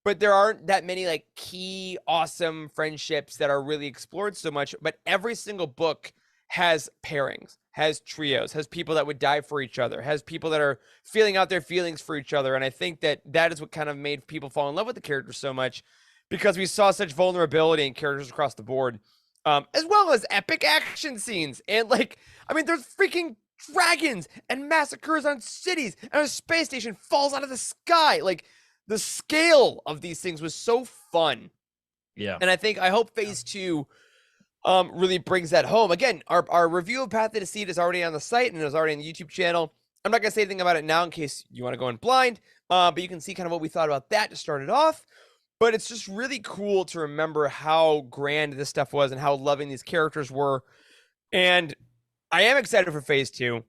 But there aren't that many like key awesome friendships that are really explored so much. But every single book has pairings, has trios, has people that would die for each other, has people that are feeling out their feelings for each other. And I think that is what kind of made people fall in love with the characters so much, because we saw such vulnerability in characters across the board, as well as epic action scenes. And like, I mean, there's freaking dragons and massacres on cities, and a space station falls out of the sky. Like, the scale of these things was so fun. Yeah. And I hope phase 2 really brings that home. Again, our review of Path to Deceit is already on the site and is already on the YouTube channel. I'm not going to say anything about it now in case you want to go in blind, but you can see kind of what we thought about that to start it off. But it's just really cool to remember how grand this stuff was and how loving these characters were. And I am excited for phase 2,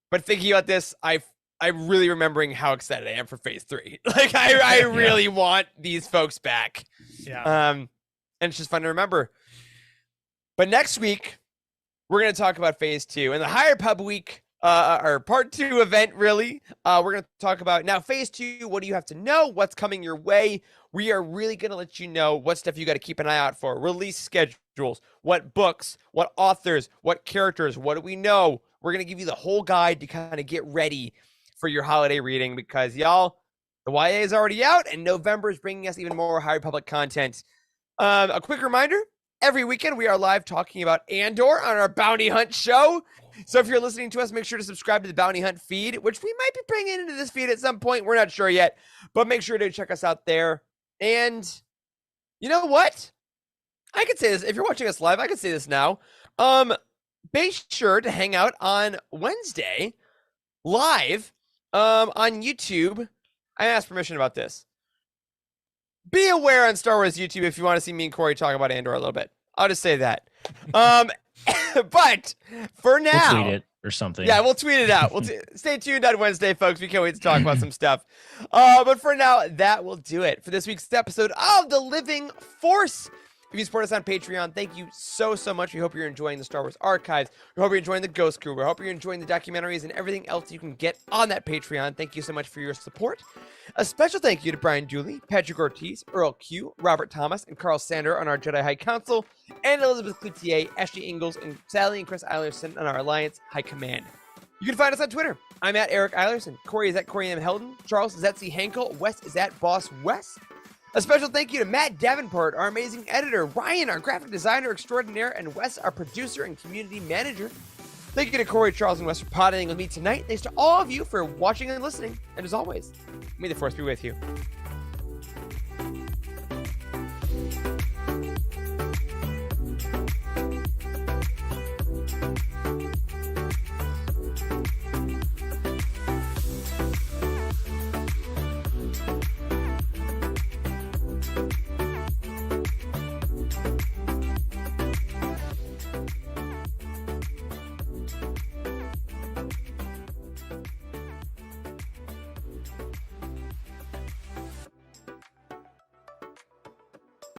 but thinking about this, I'm really remembering how excited I am for phase 3. Like I really want these folks back. Yeah. And it's just fun to remember. But next week, we're going to talk about phase 2 and the Higher Pub Week, our part 2 event, really. We're going to talk about now phase 2. What do you have to know? What's coming your way? We are really going to let you know what stuff you got to keep an eye out for. Release schedules, what books, what authors, what characters, what do we know? We're going to give you the whole guide to kind of get ready for your holiday reading because, y'all, the YA is already out and November is bringing us even more High Republic content. A quick reminder. Every weekend, we are live talking about Andor on our Bounty Hunt show. So if you're listening to us, make sure to subscribe to the Bounty Hunt feed, which we might be bringing into this feed at some point. We're not sure yet, but make sure to check us out there. And you know what? I could say this. If you're watching us live, I could say this now. Be sure to hang out on Wednesday live on YouTube. I asked permission about this. Be aware on Star Wars YouTube if you want to see me and Corey talk about Andor a little bit. I'll just say that. But for now, We'll tweet it or something. Yeah, we'll tweet it out. Stay tuned on Wednesday, folks. We can't wait to talk about some stuff. But for now, that will do it for this week's episode of The Living Force. If you support us on Patreon, thank you so much. We hope you're enjoying the Star Wars archives. We hope you're enjoying the Ghost Crew. We hope you're enjoying the documentaries and everything else you can get on that Patreon. Thank you so much for your support. A special thank you to Brian Dooley, Patrick Ortiz, Earl Q, Robert Thomas, and Carl Sander on our Jedi High Council, and Elizabeth Cloutier, Ashley Ingalls, and Sally and Chris Eilerson on our Alliance High Command. You can find us on Twitter. I'm at Eric Eilerson. Corey is at Corey M. Helden. Charles is at C. Hankel. Wes is at Boss Wes. A special thank you to Matt Davenport, our amazing editor, Ryan, our graphic designer extraordinaire, and Wes, our producer and community manager. Thank you to Corey, Charles, and Wes for potting with me tonight. Thanks to all of you for watching and listening. And as always, may the Force be with you.